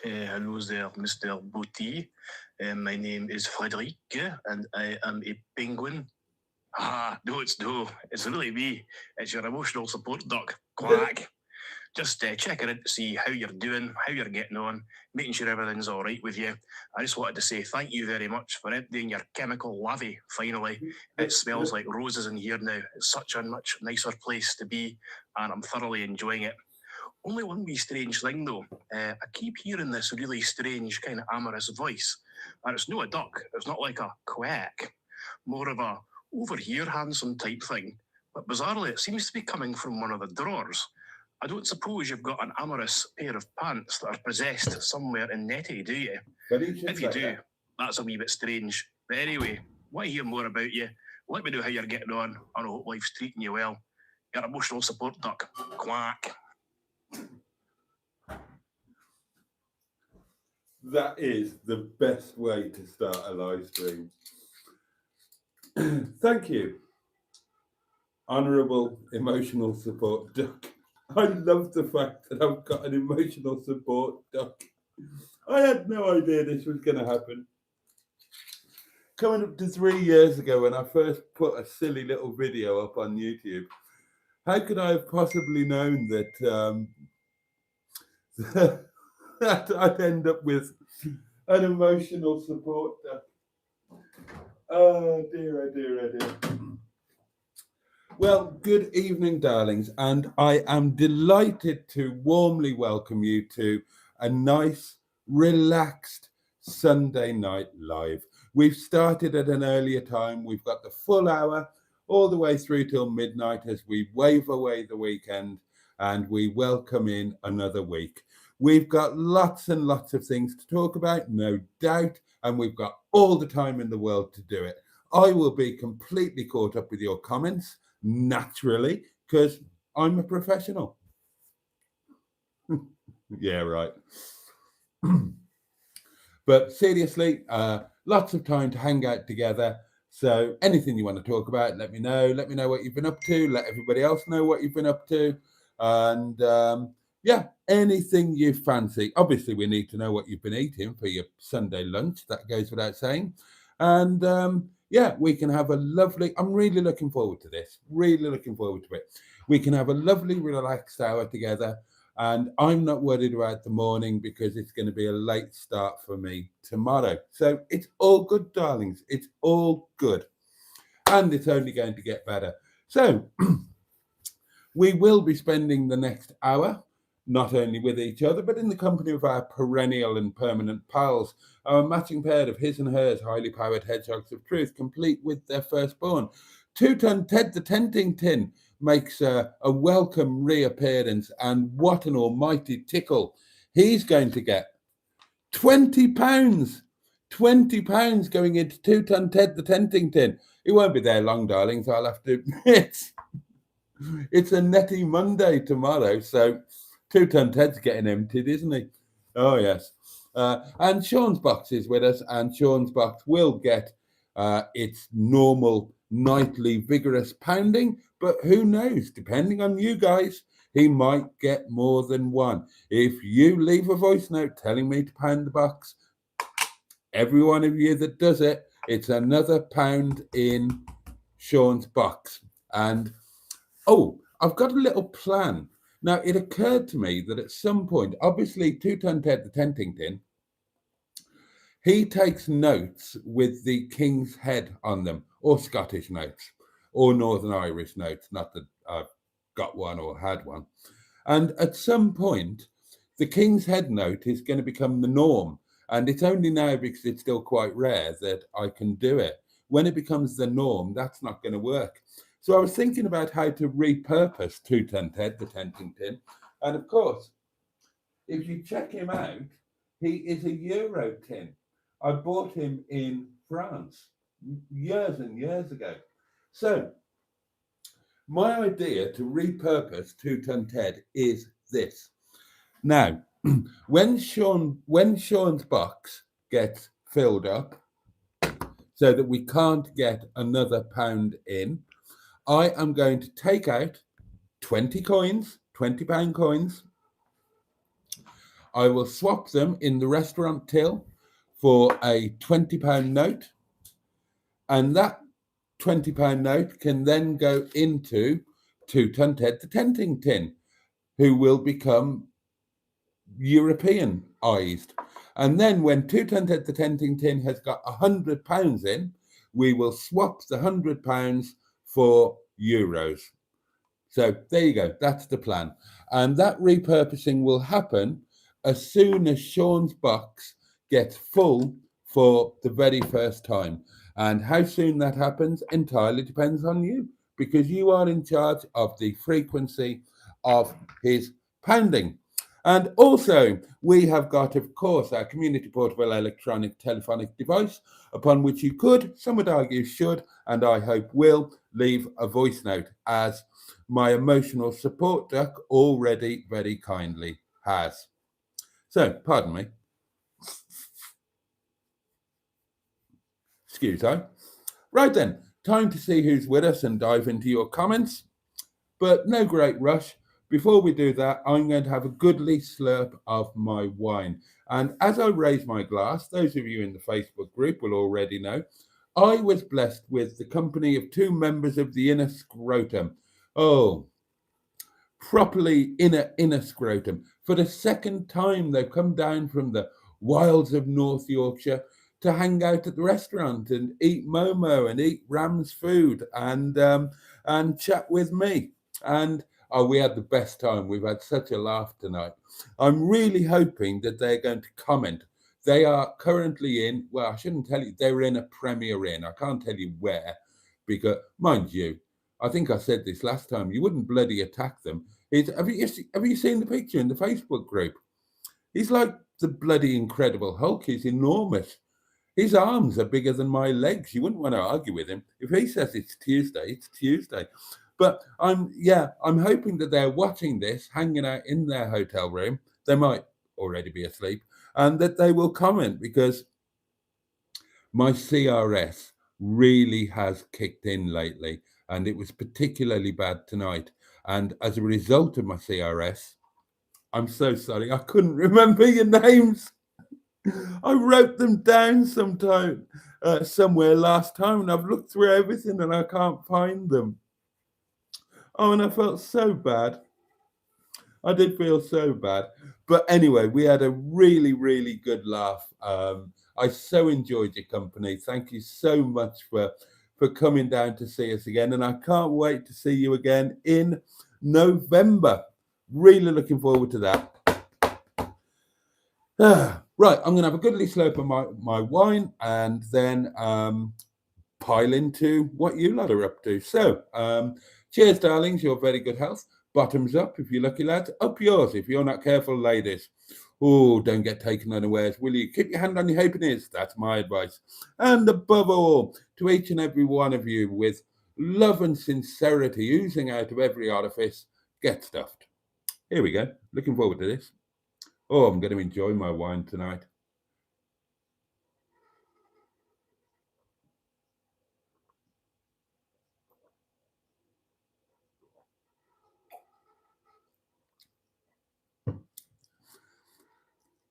Hello there, Mr. Boaty. My name is Frederic, and I am a penguin. No, it's really me. It's your emotional support duck. Quack. Just checking in to see how you're doing, how you're getting on, making sure everything's all right with you. I just wanted to say thank you very much for emptying your chemical lavy, finally. It smells like roses in here now. It's such a much nicer place to be, and I'm thoroughly enjoying it. Only one wee strange thing though. I keep hearing this really strange kind of amorous voice, and it's no a duck. It's not like a quack, more of a over here handsome type thing. But bizarrely, it seems to be coming from one of the drawers. I don't suppose you've got an amorous pair of pants that are possessed somewhere in Nettie, do you? If you do, that's a wee bit strange. But anyway, want to hear more about you? Let me know how you're getting on, and I hope life's treating you well. Your emotional support duck. Quack. That is the best way to start a live stream. Thank you, Honourable Emotional Support Duck. I love the fact that I've got an emotional support duck. I had no idea this was going to happen. Coming up to 3 years ago when I first put a silly little video up on YouTube, how could I have possibly known that that I'd end up with an emotional support duck? Oh dear, oh dear, oh dear. Well, good evening, darlings, and I am delighted to warmly welcome you to a nice, relaxed Sunday night live. We've started at an earlier time. We've got the full hour all the way through till midnight as we wave away the weekend and we welcome in another week. We've got lots and lots of things to talk about, no doubt, and we've got all the time in the world to do it. I will be completely caught up with your comments, naturally, because I'm a professional. Yeah, right. But seriously, lots of time to hang out together. So anything you want to talk about, let me know. Let me know what you've been up to. Let everybody else know what you've been up to. And yeah, anything you fancy. Obviously, we need to know what you've been eating for your Sunday lunch. That goes without saying. And yeah, we can have a lovely, I'm really looking forward to this. Really looking forward to it. We can have a lovely, relaxed hour together. And I'm not worried about the morning because it's going to be a late start for me tomorrow. So it's all good, darlings. It's all good. And it's only going to get better. So we will be spending the next hour not only with each other, but in the company of our perennial and permanent pals, our matching pair of his and hers highly powered hedgehogs of truth, complete with their firstborn. 2-ton Ted the Tenting Tin makes a welcome reappearance, and what an almighty tickle. He's going to get £20. £20 going into 2-ton Ted the Tenting Tin. It won't be there long, darling, so I'll have to... It's a Netty Monday tomorrow, so 2-ton Ted's getting emptied, isn't he? Oh, yes. And Sean's box is with us, and Sean's box will get its normal nightly vigorous pounding, but who knows? Depending on you guys, he might get more than one. If you leave a voice note telling me to pound the box, every one of you that does it, it's another pound in Sean's box. And oh, I've got a little plan. Now, it occurred to me that at some point, obviously, 2-ton Ted the Tenting Tin, he takes notes with the King's head on them, or Scottish notes, or Northern Irish notes, not that I've got one or had one. And at some point, the King's head note is going to become the norm. And it's only now, because it's still quite rare, that I can do it. When it becomes the norm, that's not going to work. So I was thinking about how to repurpose 2-ton Ted, the Tenting Tin. And of course, if you check him out, he is a Euro tin. I bought him in France years and years ago. So my idea to repurpose 2-ton Ted is this. Now, when Sean's box gets filled up so that we can't get another pound in, I am going to take out 20 coins, £20 coins. I will swap them in the restaurant till for a £20 note, and that £20 note can then go into Two Ton Ted the Tenting Tin, who will become Europeanized. And then when Two Ton Ted the Tenting Tin has got £100 in, we will swap the £100 for euros. So there you go. That's the plan. And that repurposing will happen as soon as Sean's box gets full for the very first time. And how soon that happens entirely depends on you, because you are in charge of the frequency of his pounding. And also, we have got, of course, our community portable electronic telephonic device, upon which you could, some would argue should, and I hope will, leave a voice note, as my emotional support duck already very kindly has. So, pardon me. Excuse me. Right then, time to see who's with us and dive into your comments. But no great rush. Before we do that, I'm going to have a goodly slurp of my wine. And as I raise my glass, those of you in the Facebook group will already know, I was blessed with the company of two members of the inner scrotum. Oh, properly inner scrotum. For the second time, they've come down from the wilds of North Yorkshire to hang out at the restaurant and eat Momo and eat Ram's food and chat with me. And we had the best time. We've had such a laugh tonight. I'm really hoping that they're going to comment. They are currently in, well, I shouldn't tell you, they were in a Premier Inn. I can't tell you where, because, mind you, I think I said this last time, you wouldn't bloody attack them. Have you seen the picture in the Facebook group? He's like the bloody Incredible Hulk. He's enormous. His arms are bigger than my legs. You wouldn't want to argue with him. If he says it's Tuesday, it's Tuesday. But I'm hoping that they're watching this, hanging out in their hotel room. They might already be asleep, and that they will comment, because my CRS really has kicked in lately, and it was particularly bad tonight. And as a result of my CRS, I'm so sorry, I couldn't remember your names. I wrote them down somewhere last time, and I've looked through everything and I can't find them. Oh, and I felt so bad. I did feel so bad. But anyway, we had a really, really good laugh. I so enjoyed your company. Thank you so much for coming down to see us again. And I can't wait to see you again in November. Really looking forward to that. Right, I'm going to have a goodly slurp of my wine and then pile into what you lot are up to. So, cheers, darlings. Your very good health. Bottoms up if you're lucky, lads. Up yours if you're not careful, ladies. Oh, don't get taken unawares, will you? Keep your hand on your halfpennies. That's my advice. And above all, to each and every one of you, with love and sincerity oozing out of every orifice, get stuffed. Here we go. Looking forward to this. Oh, I'm going to enjoy my wine tonight.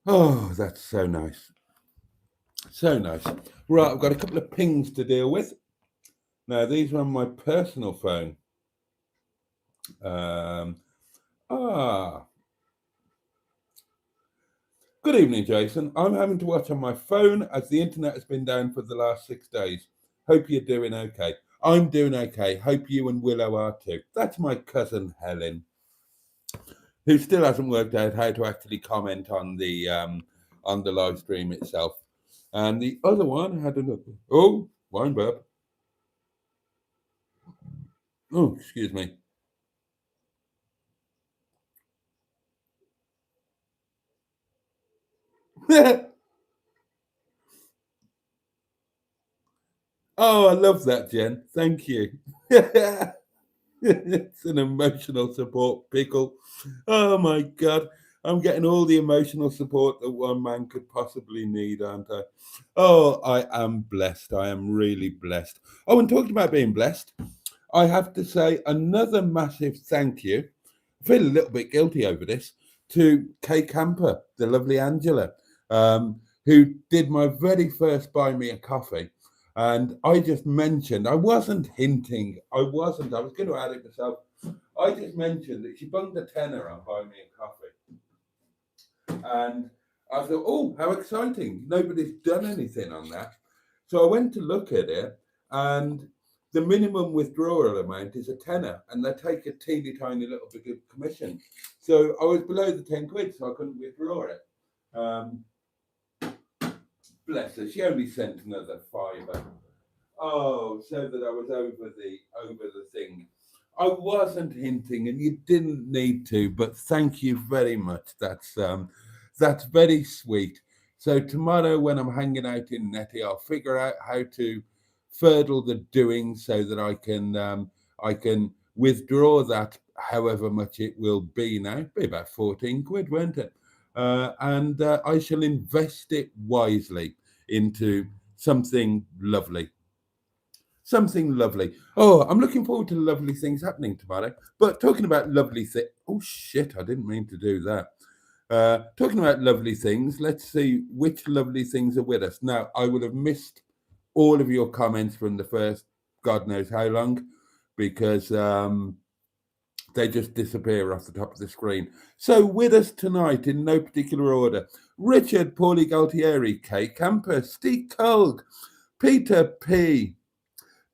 Oh, that's so nice. So nice. Right, I've got a couple of pings to deal with. Now, these are on my personal phone. Good evening, Jason. I'm having to watch on my phone as the internet has been down for the last 6 days. Hope you're doing okay. I'm doing okay. Hope you and Willow are too. That's my cousin Helen, who still hasn't worked out how to actually comment on the live stream itself. And the other one had another. Oh, wine burp. Oh, excuse me. Oh, I love that, Jen. Thank you. It's an emotional support pickle. Oh my God. I'm getting all the emotional support that one man could possibly need, aren't I? Oh, I am blessed. I am really blessed. Oh, and talking about being blessed, I have to say another massive thank you. I feel a little bit guilty over this, to Kay Camper, the lovely Angela, who did my very first Buy Me a Coffee. And I just mentioned, I wasn't hinting, I was going to add it myself. I just mentioned that she bunged a tenner on Buy Me a Coffee. And I thought, oh, how exciting. Nobody's done anything on that. So I went to look at it, and the minimum withdrawal amount is a tenner, and they take a teeny tiny little bit of commission. So I was below the 10 quid, so I couldn't withdraw it. Bless her, she only sent another £5. Oh, so that I was over the thing. I wasn't hinting, and you didn't need to, but thank you very much. That's very sweet. So tomorrow, when I'm hanging out in Netty, I'll figure out how to fertile the doing so that I can withdraw that, however much it will be now. It'll be about 14 quid, won't it? And I shall invest it wisely into something lovely. Something lovely. Oh, I'm looking forward to lovely things happening tomorrow. But talking about lovely things, oh shit, I didn't mean to do that. Talking about lovely things, let's see which lovely things are with us. Now, I would have missed all of your comments from the first God knows how long, because they just disappear off the top of the screen. So with us tonight, in no particular order, Richard Paulie Galtieri, Kay Camper, Steve Culg, Peter P.,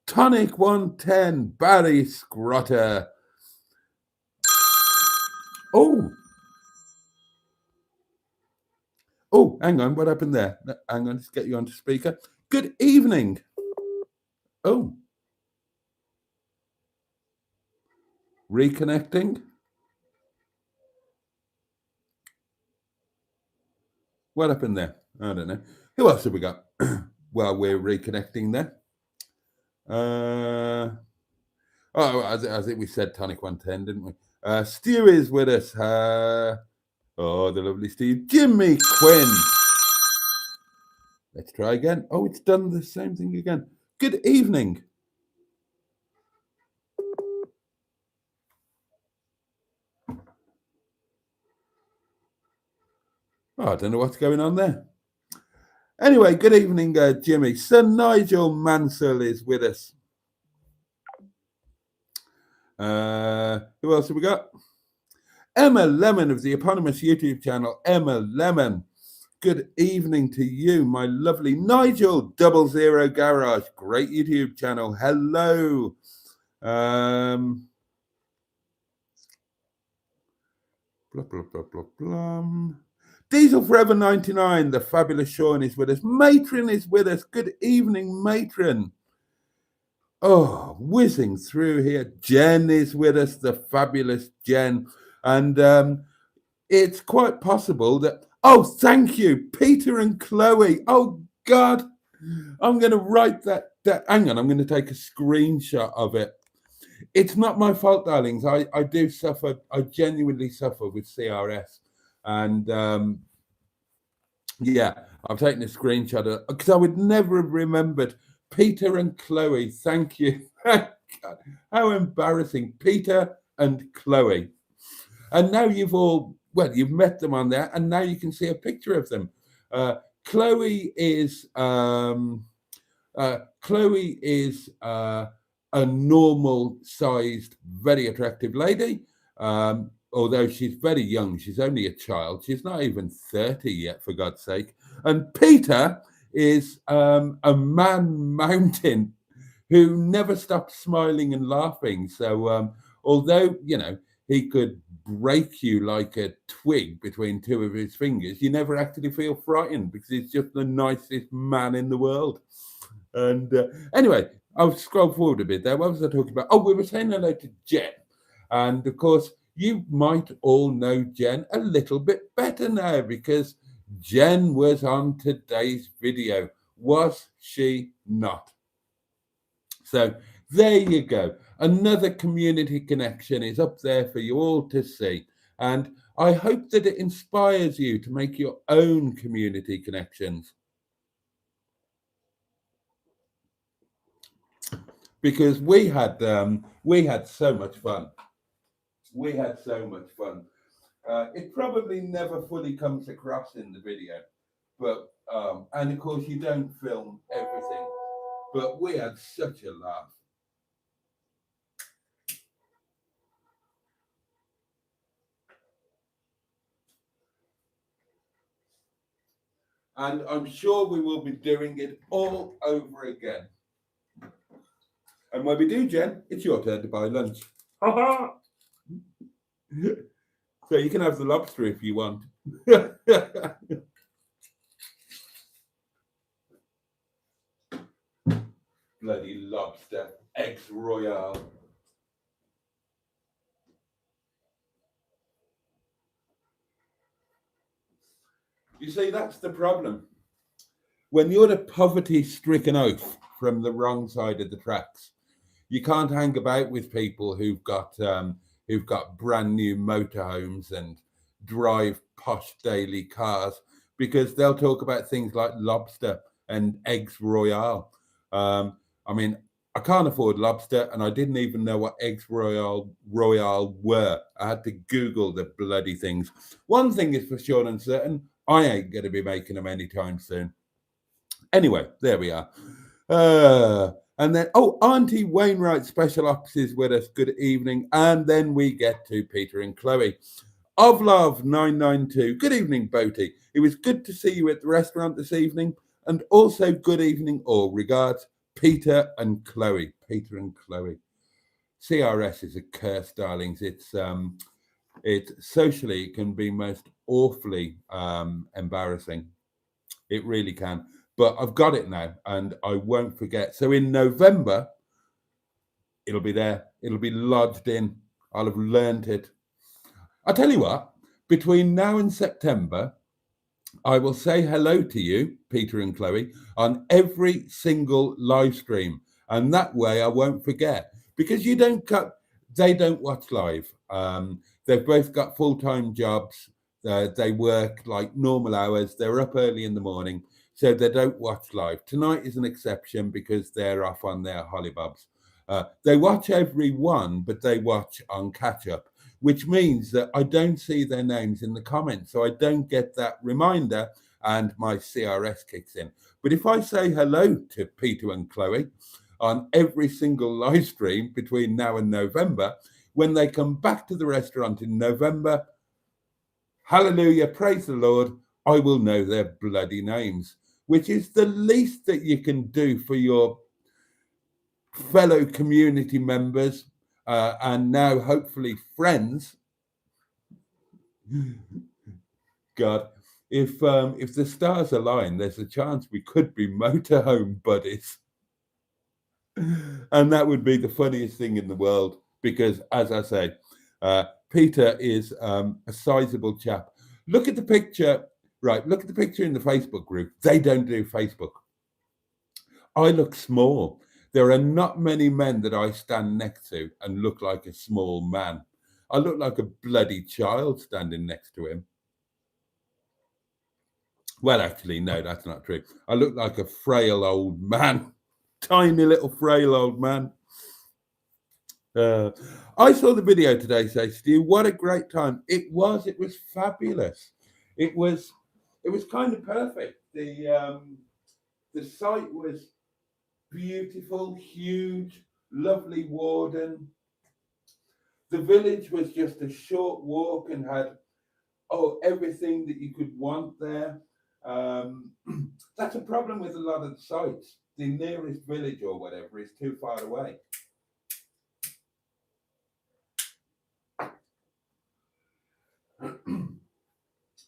Tonic 110, Barry Scrotter. Oh, hang on, what happened there? Hang on, let's get you onto speaker. Good evening. Oh, reconnecting. What happened there? I don't know. Who else have we got? Well, we're reconnecting there. I think we said Tonic 110, didn't we? Stu is with us. The lovely Steve. Jimmy Quinn. Let's try again. Oh, it's done the same thing again. Good evening. Oh, I don't know what's going on there. Anyway, good evening, Jimmy. Sir Nigel Mansell is with us. Who else have we got? Emma Lemon of the eponymous YouTube channel, Emma Lemon. Good evening to you, my lovely Nigel 00 Garage. Great YouTube channel. Hello. Blah, blah, blah, blah, blah. Diesel Forever 99, the fabulous Sean is with us. Matron is with us. Good evening, Matron. Oh, whizzing through here. Jen is with us, the fabulous Jen. And it's quite possible that, oh, thank you, Peter and Chloe. Oh, God, I'm going to write that. Hang on, I'm going to take a screenshot of it. It's not my fault, darlings. I do suffer. I genuinely suffer with CRS. And yeah, I've taken a screenshot of it because I would never have remembered. Peter and Chloe, thank you. God, how embarrassing. Peter and Chloe. And now you've met them on there, and now you can see a picture of them. Chloe is a normal-sized, very attractive lady. Although she's very young, she's only a child. She's not even 30 yet, for God's sake. And Peter is a man mountain who never stops smiling and laughing. So although, he could break you like a twig between two of his fingers, you never actually feel frightened because he's just the nicest man in the world. And anyway, I'll scroll forward a bit there. What was I talking about? Oh, we were saying hello to Jen. And of course, you might all know Jen a little bit better now because Jen was on today's video. Was she not? So there you go. Another community connection is up there for you all to see. And I hope that it inspires you to make your own community connections. Because we had so much fun. We had so much fun. It probably never fully comes across in the video, but and of course you don't film everything, but we had such a laugh. And I'm sure we will be doing it all over again. And when we do, Jen, it's your turn to buy lunch. So you can have the lobster if you want. Bloody lobster, eggs royale. You see, that's the problem. When you're a poverty-stricken oaf from the wrong side of the tracks, you can't hang about with people who've got brand new motorhomes and drive posh daily cars, because they'll talk about things like lobster and eggs royale. I mean, I can't afford lobster, and I didn't even know what eggs royale were. I had to Google the bloody things. One thing is for sure and certain: I ain't going to be making them anytime soon. Anyway, there we are. And then, Auntie Wainwright Special Ops is with us. Good evening. And then we get to Peter and Chloe. Of Love 992. Good evening, Boaty. It was good to see you at the restaurant this evening. And also good evening, all regards, Peter and Chloe. Peter and Chloe. CRS is a curse, darlings. It's socially, it can be most awfully embarrassing. It really can. But I've got it now and I won't forget. So in November, it'll be there. It'll be lodged in. I'll have learned it. I'll tell you what, between now and September, I will say hello to you, Peter and Chloe, on every single live stream. And that way I won't forget, because they don't watch live. They've both got full-time jobs. They work like normal hours. They're up early in the morning, so they don't watch live. Tonight is an exception because they're off on their hollybobs. They watch every one, but they watch on catch-up, which means that I don't see their names in the comments, so I don't get that reminder, and my CRS kicks in. But if I say hello to Peter and Chloe on every single live stream between now and November, when they come back to the restaurant in November, hallelujah, praise the Lord, I will know their bloody names, which is the least that you can do for your fellow community members and now hopefully friends. God, if the stars align, there's a chance we could be motorhome buddies. And that would be the funniest thing in the world, because, as I say, Peter is a sizable chap. Look at the picture, right? Look at the picture in the Facebook group. They don't do Facebook. I look small. There are not many men that I stand next to and look like a small man. I look like a bloody child standing next to him. Well, actually, no, that's not true. I look like a frail old man. Tiny little frail old man. I saw the video today, says Stu. What a great time. It was fabulous. It was kind of perfect. The site was beautiful, huge, lovely warden. The village was just a short walk and had everything that you could want there. That's a problem with a lot of the sites. The nearest village or whatever is too far away.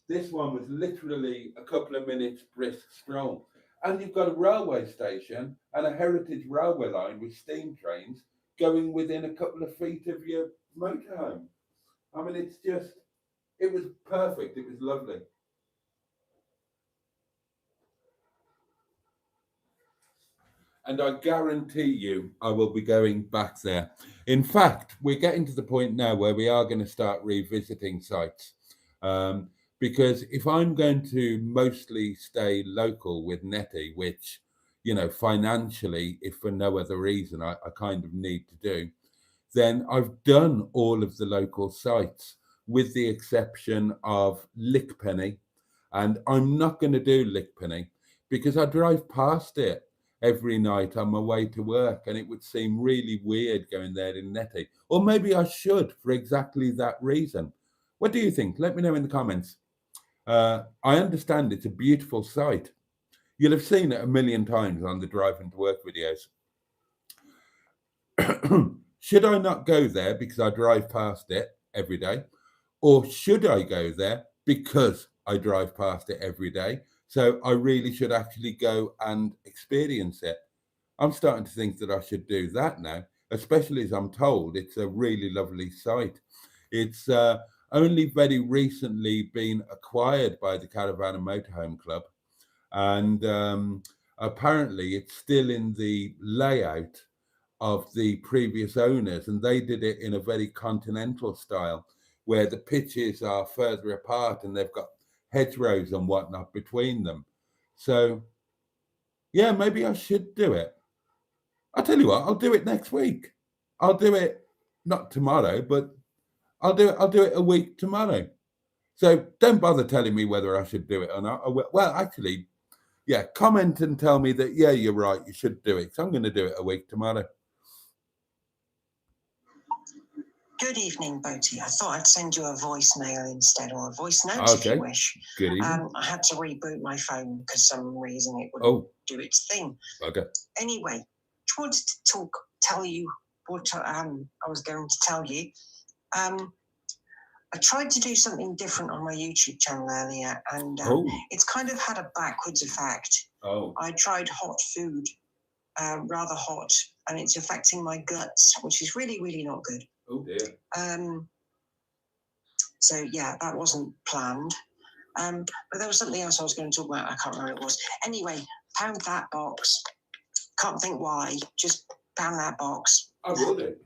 This one was literally a couple of minutes brisk stroll. And you've got a railway station and a heritage railway line with steam trains going within a couple of feet of your motorhome. I mean, it was perfect. It was lovely. And I guarantee you, I will be going back there. In fact, we're getting to the point now where we are going to start revisiting sites. Because if I'm going to mostly stay local with Nettie, which, financially, if for no other reason, I kind of need to do, then I've done all of the local sites. with the exception of Lickpenny. And I'm not going to do Lickpenny because I drive past it every night on my way to work, and it would seem really weird going there in Netty. Or maybe I should for exactly that reason. What do you think? Let me know in the comments. I understand it's a beautiful sight. You'll have seen it a million times on the driving to work videos. Should I not go there because I drive past it every day? Or should I go there because I drive past it every day? So I really should actually go and experience it. I'm starting to think that I should do that now, especially as I'm told it's a really lovely site. It's only very recently been acquired by the Caravan and Motorhome Club. And apparently it's still in the layout of the previous owners, and they did it in a very continental style where the pitches are further apart and they've got hedgerows and whatnot between them. So yeah, maybe I should do it. I'll tell you what, I'll do it next week. I'll do it not tomorrow, but I'll do it a week tomorrow. So don't bother telling me whether I should do it or not. Well, actually, yeah, comment and tell me that, yeah, you're right, you should do it. So I'm going to do it a week tomorrow. Good evening, Boaty. I thought I'd send you a voicemail instead, or a voice note if you wish. Good evening. I had to reboot my phone because some reason it wouldn't do its thing. Okay. Anyway, just wanted to tell you what I was going to tell you. I tried to do something different on my YouTube channel earlier, and it's kind of had a backwards effect. I tried hot food, rather hot, and it's affecting my guts, which is really, really not good. Oh dear. So yeah, that wasn't planned. But there was something else I was going to talk about. I can't remember what it was. Anyway, pound that box. Can't think why. Just pound that box. I will do.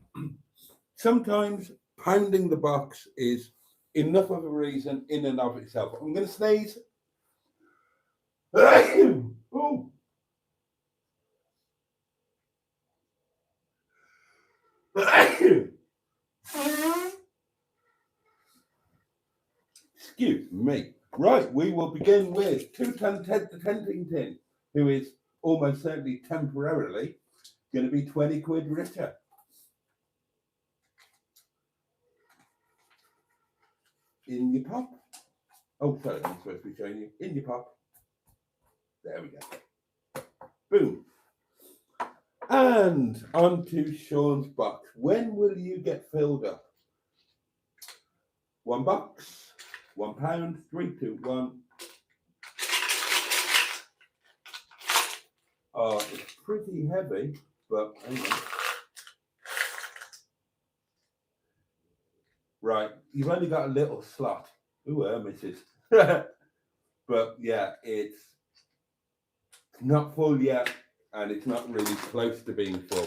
Sometimes pounding the box is enough of a reason in and of itself. I'm going to sneeze. Oh. Excuse me. Right, we will begin with 2-ton Ted the Tentington, who is almost certainly temporarily going to be 20 quid richer. In your pop. Oh, sorry, I'm supposed to be showing you. In your pop. There we go. Boom. And on to Sean's box. When will you get filled up? 1 box, £1, 3, 2, 1. It's pretty heavy, but hang on. Right, you've only got a little slot. Ooh, misses. But yeah, it's not full yet, and it's not really close to being full.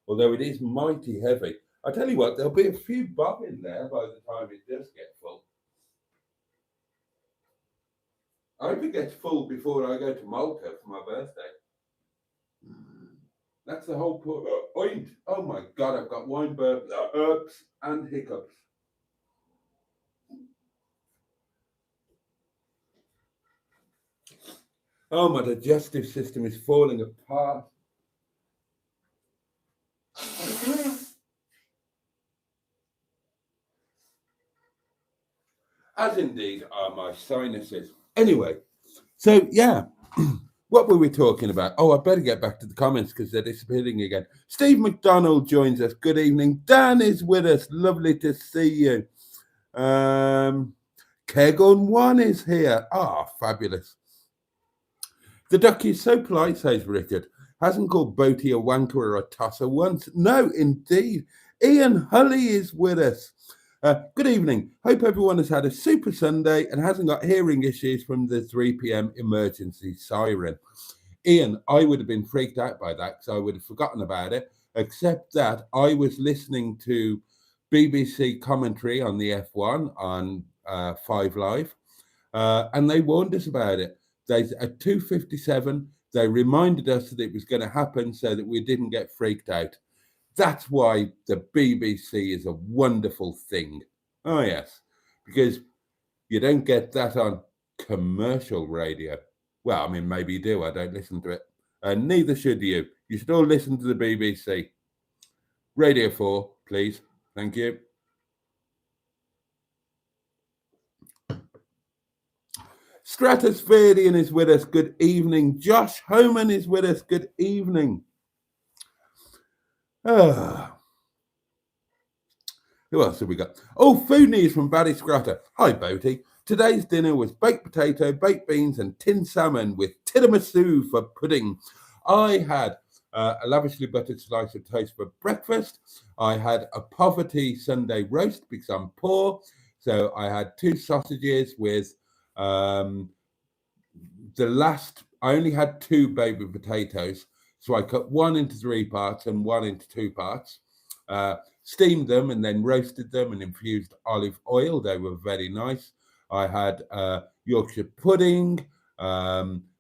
Although it is mighty heavy. I tell you what, there'll be a few bob in there by the time it does get full. I hope it gets full before I go to Malta for my birthday. That's the whole point. Oh my God, I've got wine burps and hiccups. Oh, my digestive system is falling apart. As indeed are my sinuses. Anyway, so yeah. What were we talking about? Oh, I better get back to the comments because they're disappearing again. Steve McDonald joins us. Good evening. Dan is with us. Lovely to see you. Kegon One is here. Fabulous. The duck is so polite, says Richard. Hasn't called Boaty a wanker or a tosser once. No, indeed. Ian Hulley is with us. Good evening. Hope everyone has had a super Sunday and hasn't got hearing issues from the 3 p.m. emergency siren. Ian, I would have been freaked out by that because I would have forgotten about it, except that I was listening to BBC commentary on the F1 on 5 Live, and they warned us about it. At 2:57, they reminded us that it was going to happen so that we didn't get freaked out. That's why the BBC is a wonderful thing. Oh, yes, because you don't get that on commercial radio. Well, I mean, maybe you do. I don't listen to it. And neither should you. You should all listen to the BBC. Radio 4, please. Thank you. Stratospherian is with us. Good evening. Josh Homan is with us. Good evening. Who else have we got? Oh, food news from Barry Scratter. Hi, Boaty. Today's dinner was baked potato, baked beans, and tinned salmon with tiramisu for pudding. I had a lavishly buttered slice of toast for breakfast. I had a poverty Sunday roast because I'm poor. So I had 2 sausages with I only had 2 baby potatoes. So I cut one into 3 parts and one into 2 parts. Steamed them and then roasted them and infused olive oil. They were very nice. I had Yorkshire pudding,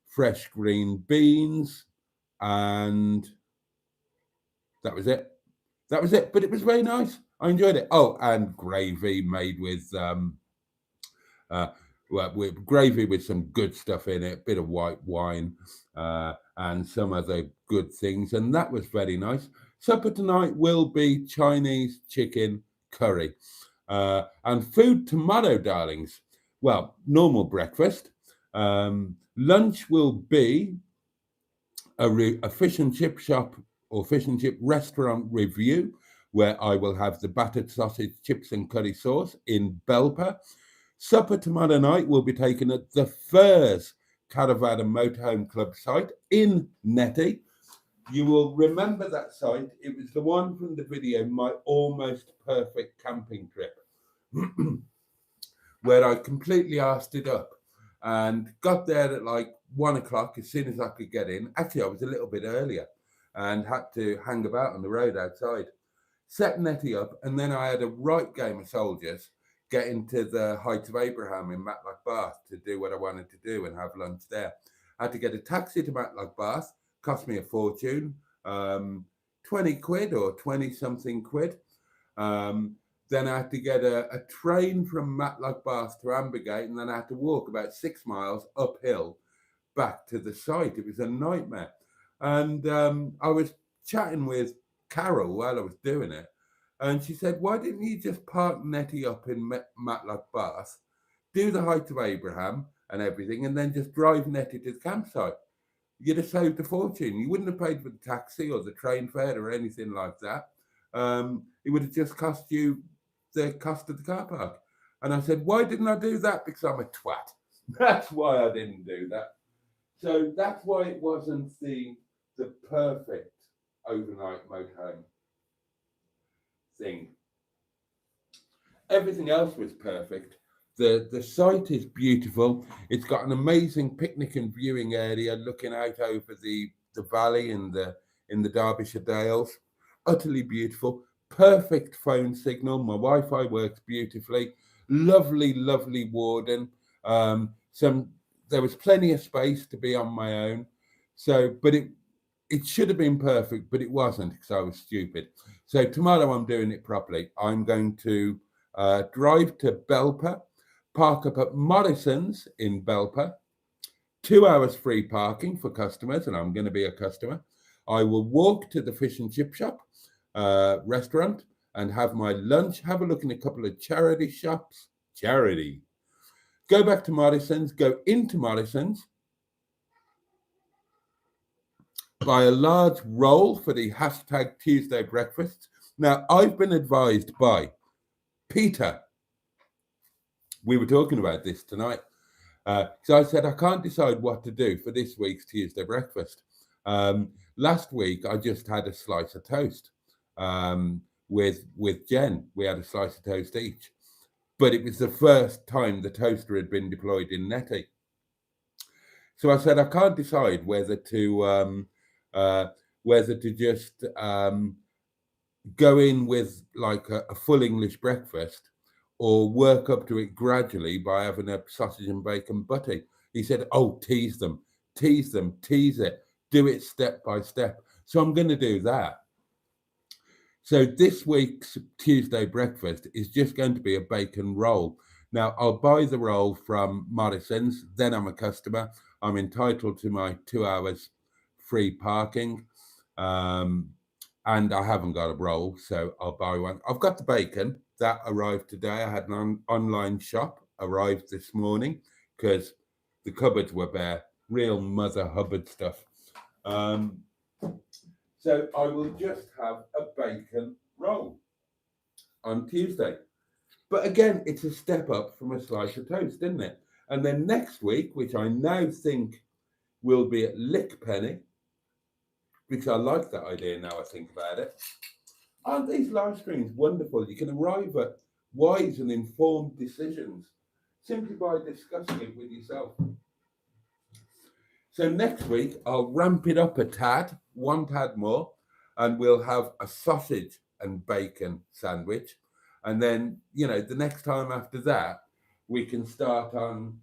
fresh green beans, and that was it. That was it. But it was very nice. I enjoyed it. Oh, and gravy made with gravy with some good stuff in it, a bit of white wine, and some other good things. And that was very nice. Supper tonight will be Chinese chicken curry. And food tomorrow, darlings. Well, normal breakfast. Lunch will be a fish and chip shop or fish and chip restaurant review, where I will have the battered sausage, chips and curry sauce in Belper. Supper tomorrow night will be taken at the Firs Caravan and Motorhome Club site in Netty. You will remember that site. It was the one from the video, My Almost Perfect Camping Trip, where I completely arsed it up and got there at like 1 o'clock as soon as I could get in. Actually, I was a little bit earlier and had to hang about on the road outside. Set Netty up, and then I had a right game of soldiers getting to the Heights of Abraham in Matlock Bath to do what I wanted to do and have lunch there. I had to get a taxi to Matlock Bath. Cost me a fortune, 20 quid or 20 something quid. Then I had to get a train from Matlock Bath to Ambergate, and then I had to walk about 6 miles uphill back to the site. It was a nightmare. And I was chatting with Carol while I was doing it, and she said, why didn't you just park Netty up in Matlock Bath, do the Heights of Abraham and everything, and then just drive Netty to the campsite? You'd have saved a fortune. You wouldn't have paid for the taxi or the train fare or anything like that. It would have just cost you the cost of the car park. And I said, why didn't I do that? Because I'm a twat. That's why I didn't do that. So that's why it wasn't the perfect overnight motorhome thing. Everything else was perfect. The site is beautiful. It's got an amazing picnic and viewing area looking out over the valley in the Derbyshire Dales. Utterly beautiful. Perfect phone signal. My Wi-Fi works beautifully. Lovely, lovely warden. There was plenty of space to be on my own. So, but it should have been perfect, but it wasn't because I was stupid. So tomorrow I'm doing it properly. I'm going to drive to Belper, park up at Morrison's in Belper, 2 hours free parking for customers, and I'm going to be a customer. I will walk to the fish and chip shop restaurant and have my lunch, have a look in a couple of charity shops. Charity. Go back to Morrison's, go into Morrison's, buy a large roll for the hashtag Tuesday breakfast. Now, I've been advised by Peter. We were talking about this tonight. So I said, I can't decide what to do for this week's Tuesday breakfast. Last week, I just had a slice of toast with Jen. We had a slice of toast each. But it was the first time the toaster had been deployed in Netty. So I said, I can't decide whether to just go in with like a full English breakfast or work up to it gradually by having a sausage and bacon butty. He said, oh, tease it, do it step by step. So I'm going to do that. So this week's Tuesday breakfast is just going to be a bacon roll. Now, I'll buy the roll from Morrison's, then I'm a customer. I'm entitled to my 2 hours free parking. And I haven't got a roll, so I'll buy one. I've got the bacon. That arrived today. I had an online shop, arrived this morning, because the cupboards were bare. Real Mother Hubbard stuff. So I will just have a bacon roll on Tuesday. But again, it's a step up from a slice of toast, isn't it? And then next week, which I now think will be at Lickpenny, because I like that idea now I think about it. Aren't these live streams wonderful? You can arrive at wise and informed decisions simply by discussing it with yourself. So next week, I'll ramp it up a tad, one tad more, and we'll have a sausage and bacon sandwich. And then, the next time after that, we can start on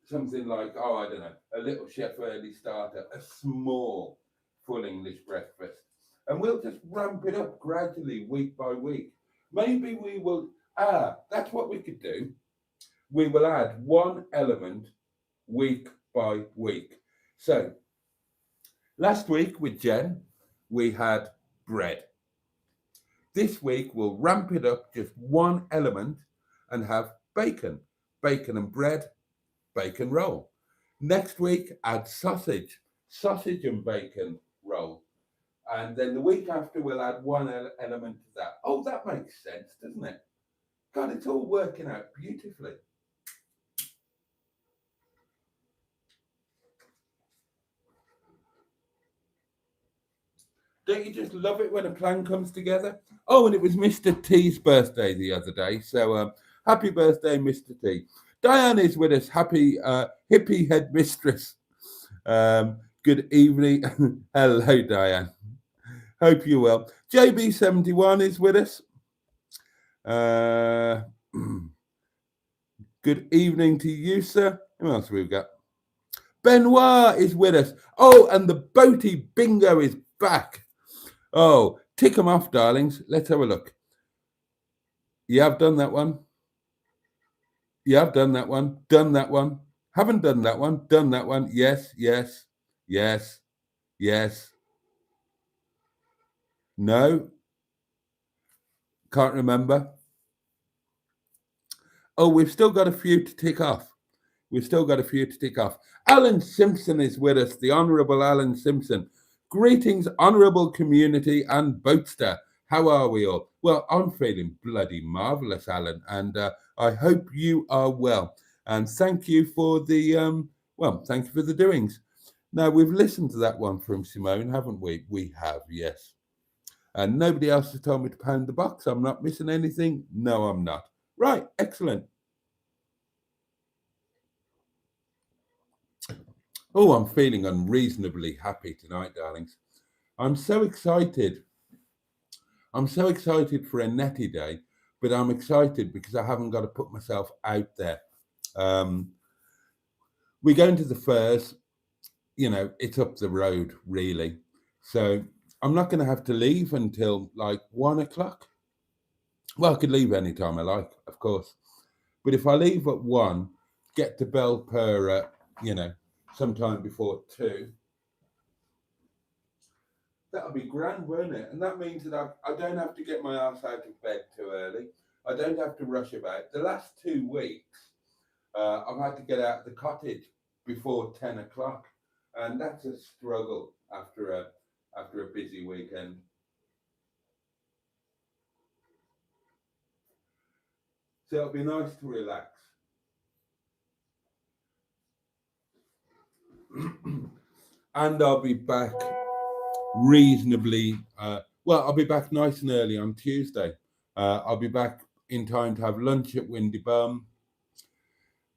something like, I don't know, a little chef early starter, a small full English breakfast. And we'll just ramp it up gradually, week by week. Maybe we will, that's what we could do. We will add one element week by week. So, last week with Jen, we had bread. This week, we'll ramp it up just one element and have bacon. Bacon and bread, bacon roll. Next week, add sausage and bacon roll. And then the week after, we'll add one element to that. Oh, that makes sense, doesn't it? God, it's all working out beautifully. Don't you just love it when a plan comes together? Oh, and it was Mr. T's birthday the other day. So happy birthday, Mr. T. Diane is with us. Happy hippie headmistress. Good evening. Hello, Diane. Hope you're well. JB71 is with us. Good evening to you, sir. Who else have we got? Benoit is with us. Oh, and the Boaty bingo is back. Oh, tick them off, darlings. Let's have a look. You have done that one. You have done that one. Done that one. Haven't done that one. Done that one. Yes, yes, yes, yes. No. Can't remember. Oh, we've still got a few to tick off. We've still got a few to tick off. Alan Simpson is with us, the Honourable Alan Simpson. Greetings, honourable community and Boatster. How are we all? Well, I'm feeling bloody marvellous, Alan, and I hope you are well. And thank you for the, thank you for the doings. Now, we've listened to that one from Simone, haven't we? We have, yes. And nobody else has told me to pound the box. I'm not missing anything. No, I'm not. Right, excellent. Oh, I'm feeling unreasonably happy tonight, darlings. I'm so excited. I'm so excited for a netty day, but I'm excited because I haven't got to put myself out there. We're going to the fairs, it's up the road, really. So I'm not going to have to leave until like 1 o'clock. Well, I could leave any time I like, of course. But if I leave at 1, get to Belper, sometime before 2, that'll be grand, won't it? And that means that I don't have to get my ass out of bed too early. I don't have to rush about. The last 2 weeks, I've had to get out of the cottage before 10 o'clock. And that's a struggle after a busy weekend. So it'll be nice to relax. And I'll be back reasonably, I'll be back nice and early on Tuesday. I'll be back in time to have lunch at Windy Bum,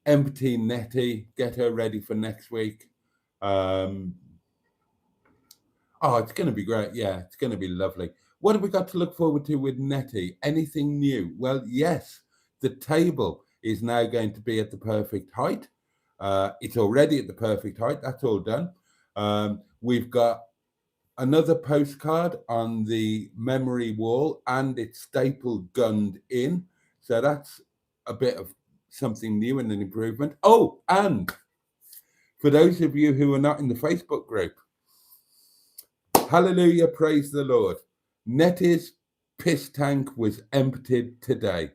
empty Nettie, get her ready for next week. It's going to be great. Yeah, it's going to be lovely. What have we got to look forward to with Nettie? Anything new? Well, yes, the table is now going to be at the perfect height. It's already at the perfect height. That's all done. We've got another postcard on the memory wall, and it's stapled gunned in. So that's a bit of something new and an improvement. Oh, and for those of you who are not in the Facebook group, hallelujah, praise the Lord. Nettie's piss tank was emptied today.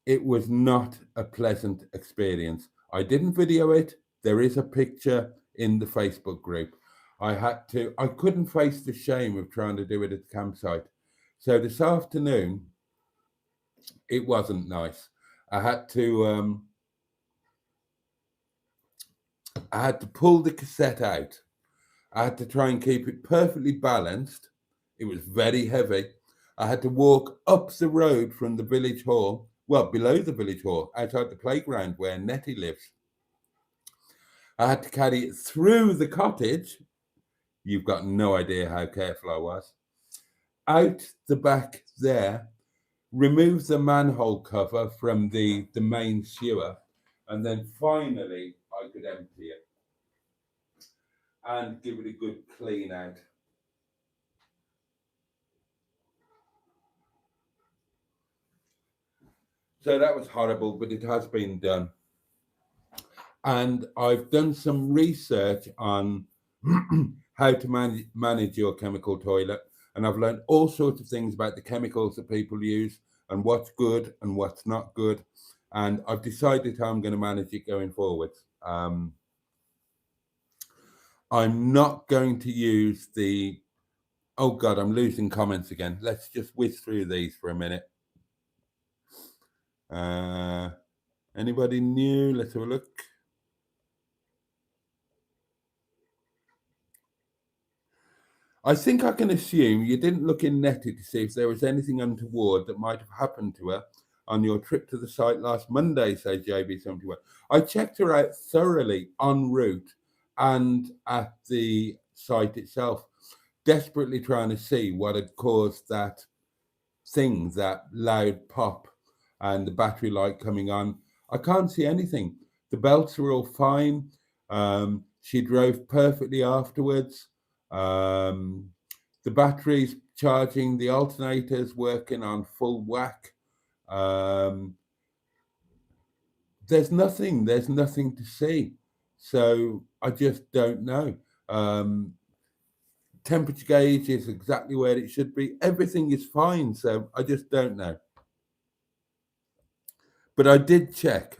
It was not a pleasant experience. I didn't video it. There is a picture in the Facebook group. I couldn't face the shame of trying to do it at the campsite. So this afternoon, it wasn't nice. I had to pull the cassette out. I had to try and keep it perfectly balanced. It was very heavy. I had to walk up the road from the village hall, well, below the village hall, outside the playground where Nettie lives. I had to carry it through the cottage. You've got no idea how careful I was. Out the back there, remove the manhole cover from the main sewer, and then finally I could empty it and give it a good clean out. So that was horrible, but it has been done. And I've done some research on how to manage your chemical toilet. And I've learned all sorts of things about the chemicals that people use and what's good and what's not good. And I've decided how I'm going to manage it going forward. I'm not going to use the... Oh, God, I'm losing comments again. Let's just whiz through these for a minute. Anybody new? Let's have a look. I think I can assume you didn't look in Nettie to see if there was anything untoward that might have happened to her on your trip to the site last Monday, says JB71. I checked her out thoroughly en route and at the site itself, desperately trying to see what had caused that thing, that loud pop and the battery light coming on. I can't see anything. The belts are all fine. She drove perfectly afterwards. The battery's charging, the alternator's working on full whack. There's nothing to see. So I just don't know. Temperature gauge is exactly where it should be. Everything is fine. So I just don't know. But I did check.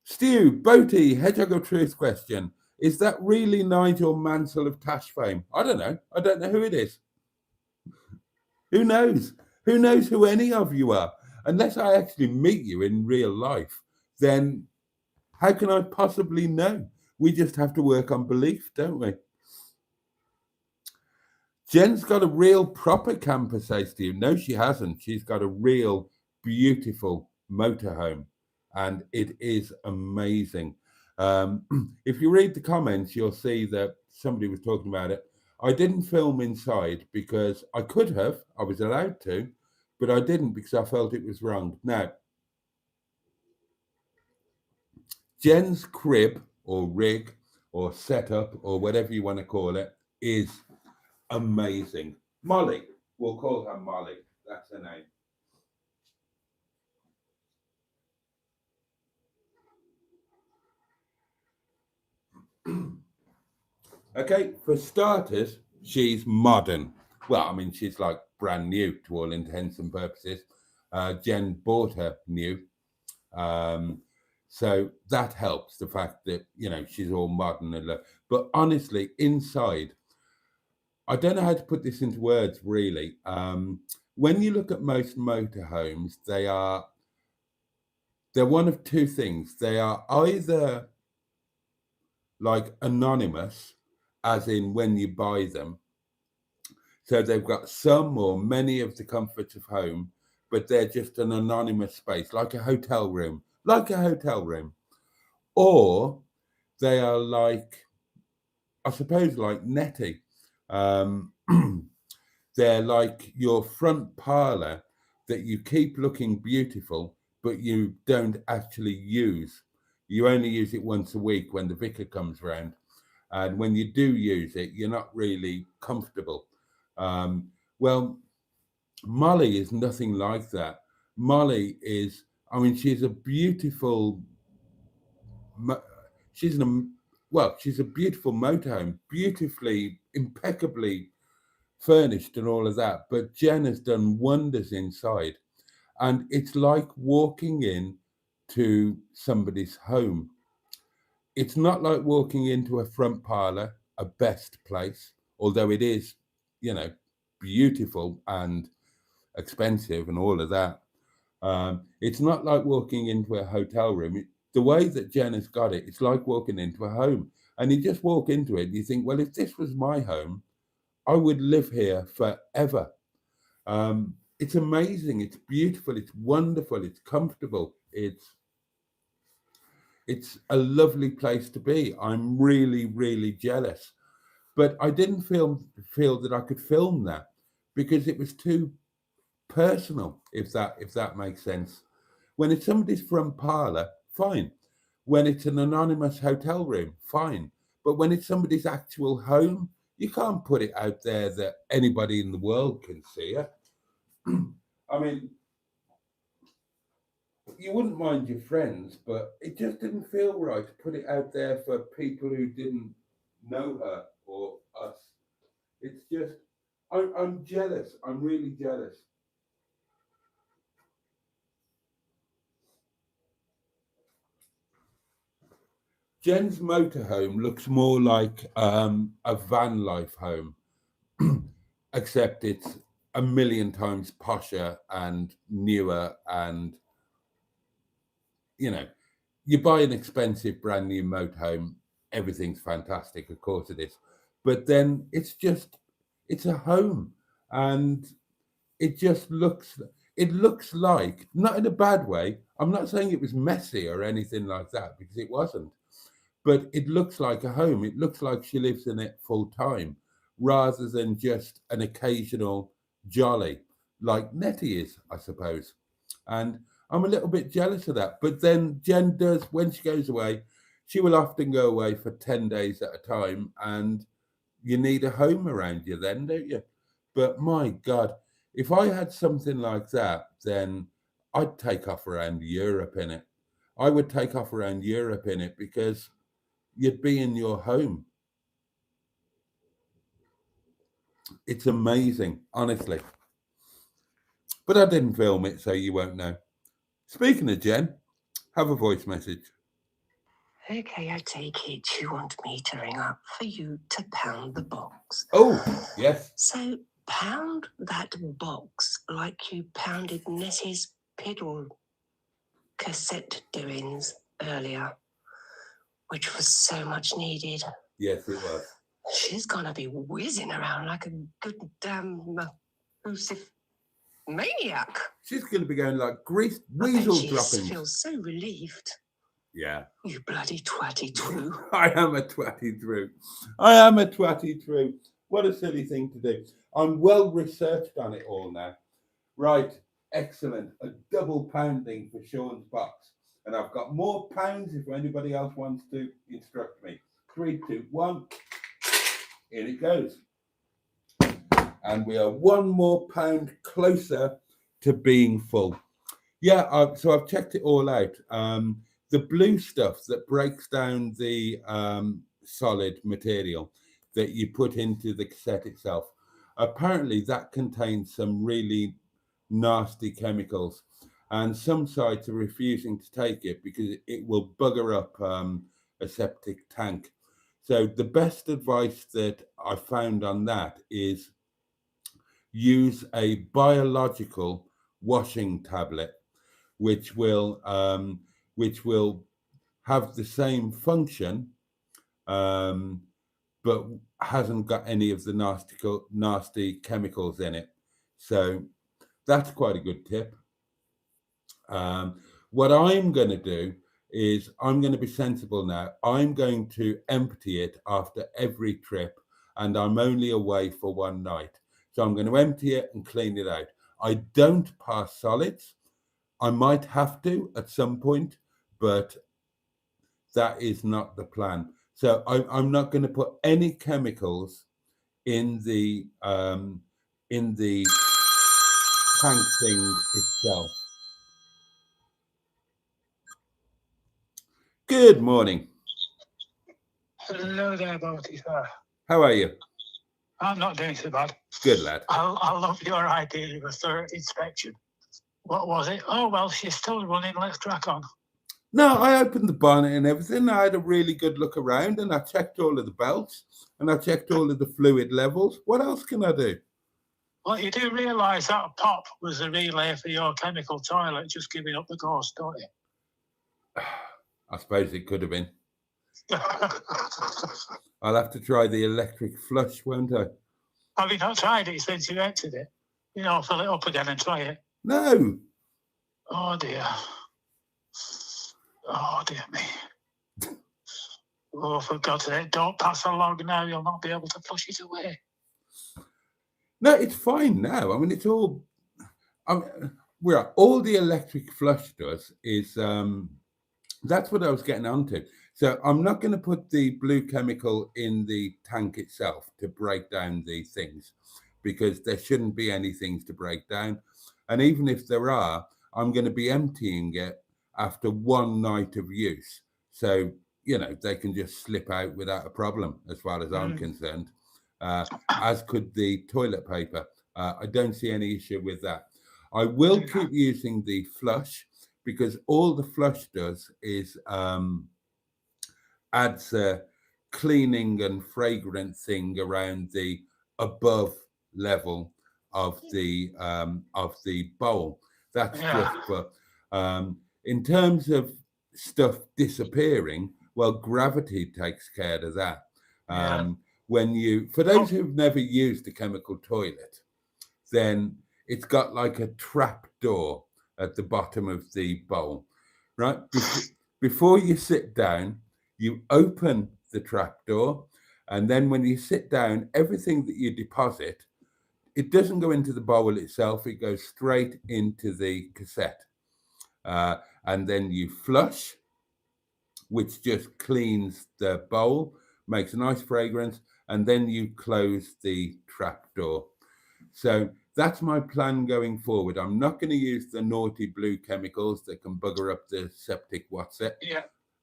Stu, Boaty, Hedgehog of Truth question. Is that really Nigel Mansell of Tash fame? I don't know. I don't know who it is. Who knows? Who knows who any of you are? Unless I actually meet you in real life, then how can I possibly know? We just have to work on belief, don't we? Jen's got a real proper camper, says Steve. No, she hasn't. She's got a real beautiful motorhome, and it is amazing. If you read the comments, you'll see that somebody was talking about it. I didn't film inside because I could have. I was allowed to, but I didn't because I felt it was wrong. Now, Jen's crib or rig or setup or whatever you want to call it is amazing. Molly, we'll call her Molly. That's her name. Okay, for starters, she's modern. Well, I mean, she's like brand new to all intents and purposes. Jen bought her new. So that helps, the fact that, you know, she's all modern. But honestly, inside, I don't know how to put this into words, really. When you look at most motorhomes, they're one of two things. They are either like anonymous, as in when you buy them. So they've got some or many of the comforts of home, but they're just an anonymous space, like a hotel room. Or they are like, I suppose, like Nettie. They're like your front parlour that you keep looking beautiful, but you don't actually use. You only use it once a week when the vicar comes round. And when you do use it, you're not really comfortable. Well, Molly is nothing like that. Molly is, I mean, she's a beautiful, she's she's a beautiful motorhome, beautifully, impeccably furnished and all of that. But Jen has done wonders inside. And it's like walking in to somebody's home. It's not like walking into a front parlour, a best place, although it is, beautiful and expensive and all of that. It's not like walking into a hotel room. The way that Jen has got it, it's like walking into a home. And you just walk into it and you think, well, if this was my home, I would live here forever. It's amazing. It's beautiful. It's wonderful. It's comfortable. It's a lovely place to be. I'm really, really jealous. But I didn't feel that I could film that because it was too personal, if that makes sense. When it's somebody's front parlour, fine. When it's an anonymous hotel room, fine. But when it's somebody's actual home, you can't put it out there that anybody in the world can see it. I mean, you wouldn't mind your friends, but it just didn't feel right to put it out there for people who didn't know her or us. It's just, I'm jealous. I'm really jealous. Jen's motorhome looks more like a van life home, except it's a million times posher and newer. And, you buy an expensive brand new motorhome, everything's fantastic, of course it is. But then it's a home. And it looks like, not in a bad way, I'm not saying it was messy or anything like that, because it wasn't. But it looks like a home. It looks like she lives in it full time, rather than just an occasional jolly, like Nettie is, I suppose. And I'm a little bit jealous of that. But then Jen does, when she goes away, she will often go away for 10 days at a time. And you need a home around you then, don't you? But my God, if I had something like that, then I'd take off around Europe in it. I would take off around Europe in it because you'd be in your home. It's amazing, honestly. But I didn't film it, so you won't know. Speaking of Jen, have a voice message. Okay, I take it you want me to ring up for you to pound the box. Oh, yes. So pound that box like you pounded Nettie's pedal cassette doings earlier, which was so much needed. Yes, it was. She's gonna be whizzing around like a good damn elusive maniac. She's going to be going like weasel droppings. She feels so relieved. Yeah. You bloody twatty true. I am a twatty true. I am a twatty true. What a silly thing to do. I'm well researched on it all now. Right, excellent. A double pounding for Sean's box. And I've got more pounds if anybody else wants to instruct me. 3, 2, 1. In it goes. And we are one more pound closer to being full. Yeah, so I've checked it all out. The blue stuff that breaks down the solid material that you put into the cassette itself, apparently that contains some really nasty chemicals. And some sites are refusing to take it because it will bugger up a septic tank. So the best advice that I found on that is use a biological washing tablet, which will have the same function, but hasn't got any of the nasty chemicals in it. So that's quite a good tip. What I'm going to do is I'm going to be sensible now. I'm going to empty it after every trip, and I'm only away for one night. So I'm going to empty it and clean it out. I don't pass solids. I might have to at some point, but that is not the plan. So I'm not going to put any chemicals in the tank thing itself. Good morning. Hello there, Boaty, sir. How are you? I'm not doing so bad. Good lad. I love your idea of a thorough inspection. What was it? Oh, well, she's still running. Let's crack on. No, I opened the bonnet and everything. I had a really good look around and I checked all of the belts and I checked all of the fluid levels. What else can I do? Well, you do realise that pop was a relay for your chemical toilet just giving up the ghost, don't you? I suppose it could have been. I'll have to try the electric flush, won't I? Have you not tried it since you emptied it? You know, fill it up again and try it. No. Oh, dear. Oh, dear me. Oh, for God's sake, don't pass a log now. You'll not be able to flush it away. No, it's fine now. I mean, it's all... all the electric flush does is... that's what I was getting onto. So I'm not going to put the blue chemical in the tank itself to break down the things because there shouldn't be any things to break down. And even if there are, I'm going to be emptying it after one night of use. So, you know, they can just slip out without a problem as far as I'm concerned, as could the toilet paper. I don't see any issue with that. I will keep using the flush because all the flush does is adds a cleaning and fragrant thing around the above level of the bowl. That's just for in terms of stuff disappearing, well, gravity takes care of that. When you, for those who've never used a chemical toilet, then it's got like a trap door at the bottom of the bowl, right? Before you sit down, you open the trap door, and then when you sit down, everything that you deposit, it doesn't go into the bowl itself, it goes straight into the cassette. And then you flush, which just cleans the bowl, makes a nice fragrance, and then you close the trap door. So that's my plan going forward. I'm not going to use the naughty blue chemicals that can bugger up the septic set.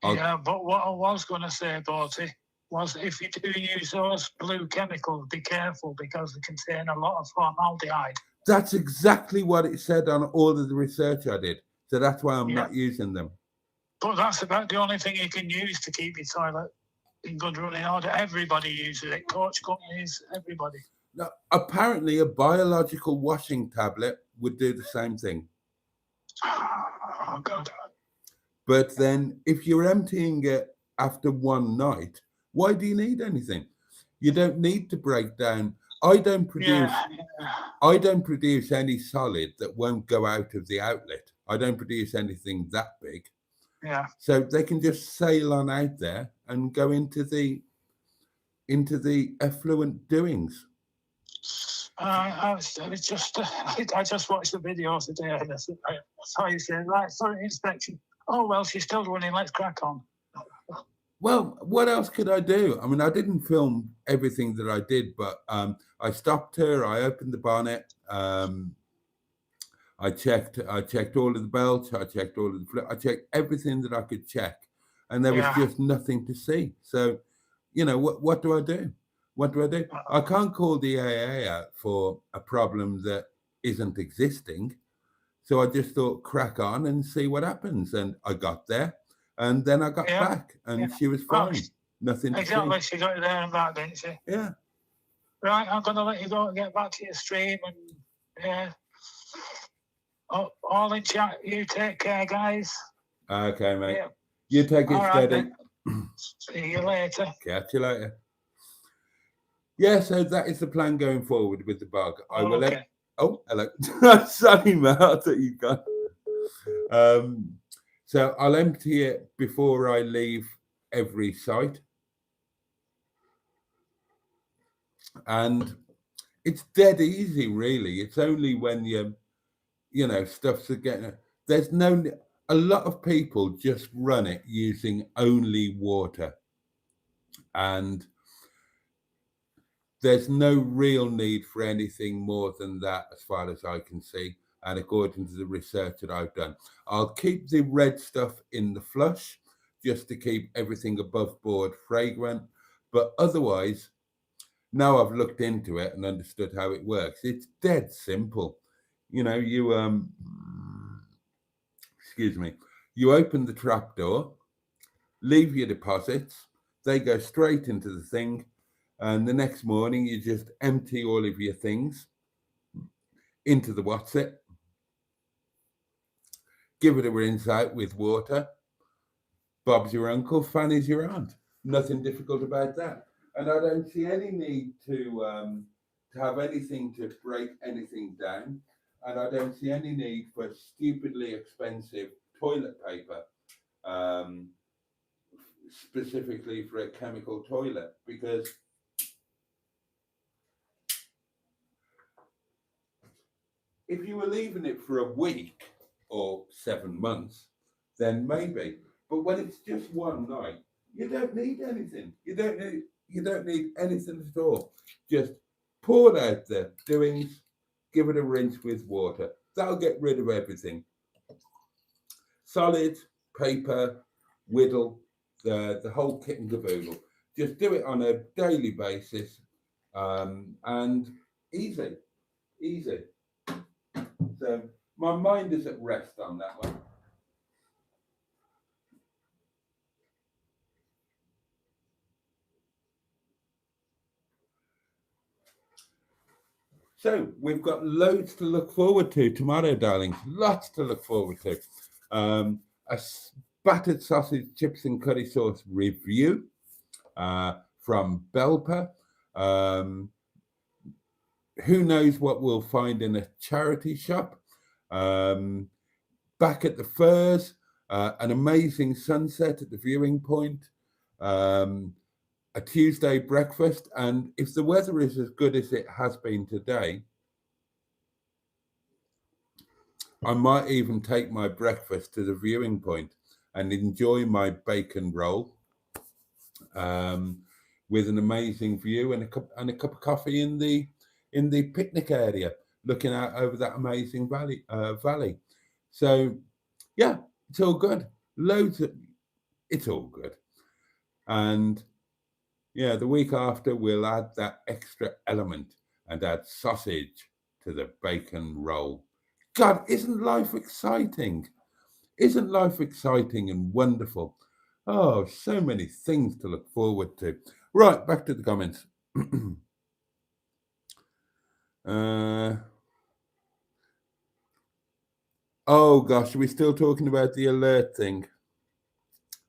But what I was going to say, Boaty, was if you do use those blue chemicals, be careful because they contain a lot of formaldehyde. That's exactly what it said on all of the research I did. So that's why I'm not using them. But that's about the only thing you can use to keep your toilet in good running order. Everybody uses it. Coach companies, everybody. Now, apparently a biological washing tablet would do the same thing. Oh, God. But then if you're emptying it after one night, why do you need anything? You don't need to break down. I don't produce any solid that won't go out of the outlet. I don't produce anything that big. Yeah. So they can just sail on out there and go into the effluent doings. I just watched the video today and I saw you saying, right, sorry, inspection. Oh, well, she's still running. Let's crack on. Well, what else could I do? I mean, I didn't film everything that I did, but I stopped her. I opened the bonnet. I checked all of the belts. I checked all of I checked everything that I could check, and there was just nothing to see. So, you know, what do I do? What do I do? I can't call the AA out for a problem that isn't existing. So I just thought, crack on and see what happens. And I got there, and then I got back, and she was fine. Nothing to see. Exactly, she got you there and back, didn't she? Yeah. Right, I'm going to let you go and get back to your stream. And all in chat, you take care, guys. Okay, mate. Yeah. You take it steady. See you later. Catch you later. Yeah, so that is the plan going forward with the bug. I will let. Oh, hello. Sorry, mate. I thought you'd gone. So I'll empty it before I leave every site. And it's dead easy, really. It's only when you know, stuff's getting. There's no. a lot of people just run it using only water, and there's no real need for anything more than that as far as I can see, and according to the research that I've done. I'll keep the red stuff in the flush just to keep everything above board fragrant, but otherwise, now I've looked into it and understood how it works, it's dead simple. You know, you excuse me, you open the trap door, leave your deposits, they go straight into the thing, and the next morning you just empty all of your things into the what's it, give it a rinse out with water. Bob's your uncle, Fanny's your aunt. Nothing difficult about that. And I don't see any need to have anything to break anything down. And I don't see any need for stupidly expensive toilet paper, specifically for a chemical toilet, because if you were leaving it for a week or 7 months, then maybe. But when it's just one night, you don't need anything. You don't need anything at all. Just pour it out the doings, give it a rinse with water. That'll get rid of everything. Solid, paper, whittle, the whole kit and caboodle. Just do it on a daily basis, and easy. So my mind is at rest on that one. So we've got loads to look forward to tomorrow, darlings. Lots to look forward to. A battered sausage, chips and curry sauce review from Belper. Who knows what we'll find in a charity shop. Back at the Firs, an amazing sunset at the viewing point. A Tuesday breakfast, and if the weather is as good as it has been today, I might even take my breakfast to the viewing point and enjoy my bacon roll with an amazing view and a cup of coffee in the picnic area, looking out over that amazing valley. So yeah, it's all good. It's all good. And yeah, the week after, we'll add that extra element and add sausage to the bacon roll. God, isn't life exciting? Isn't life exciting and wonderful? Oh, so many things to look forward to. Right, back to the comments. Oh, gosh, are we still talking about the alert thing?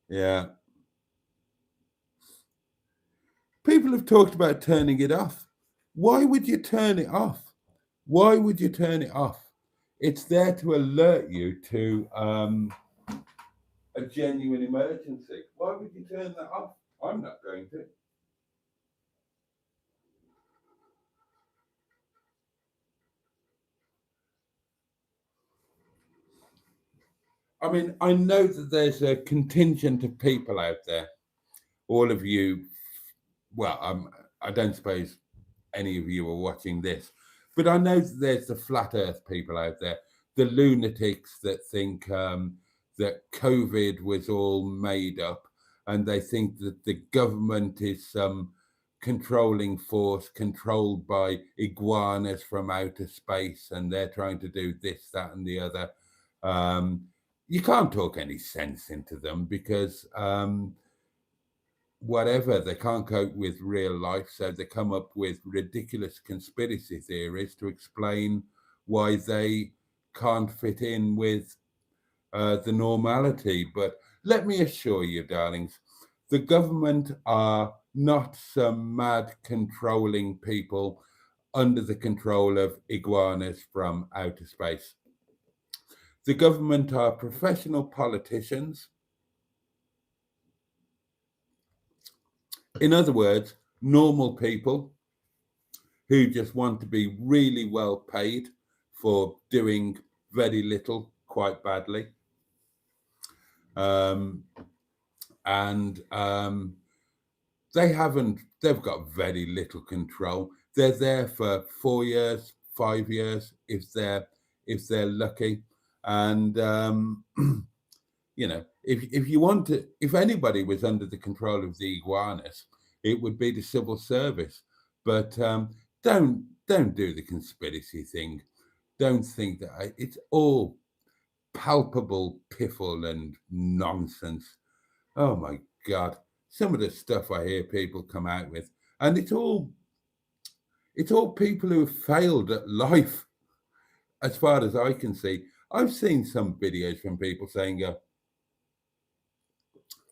Yeah. People have talked about turning it off. Why would you turn it off? Why would you turn it off? It's there to alert you to a genuine emergency. Why would you turn that off? I'm not going to. I mean, I know that there's a contingent of people out there, all of you, well, I don't suppose any of you are watching this, but I know that there's the flat earth people out there, the lunatics that think that COVID was all made up, and they think that the government is some controlling force controlled by iguanas from outer space, and they're trying to do this, that, and the other. You can't talk any sense into them because whatever, they can't cope with real life, so they come up with ridiculous conspiracy theories to explain why they can't fit in with the normality. But let me assure you, darlings, the government are not some mad controlling people under the control of iguanas from outer space. The government are professional politicians. In other words, normal people who just want to be really well paid for doing very little quite badly. and they've got very little control. They're there for 4 years, 5 years, if they're lucky. And you know, if you want to, if anybody was under the control of the iguanas, it would be the civil service. But don't do the conspiracy thing. Don't think that it's all palpable piffle and nonsense. Oh my God, some of the stuff I hear people come out with, and it's all people who have failed at life, as far as I can see. I've seen some videos from people saying,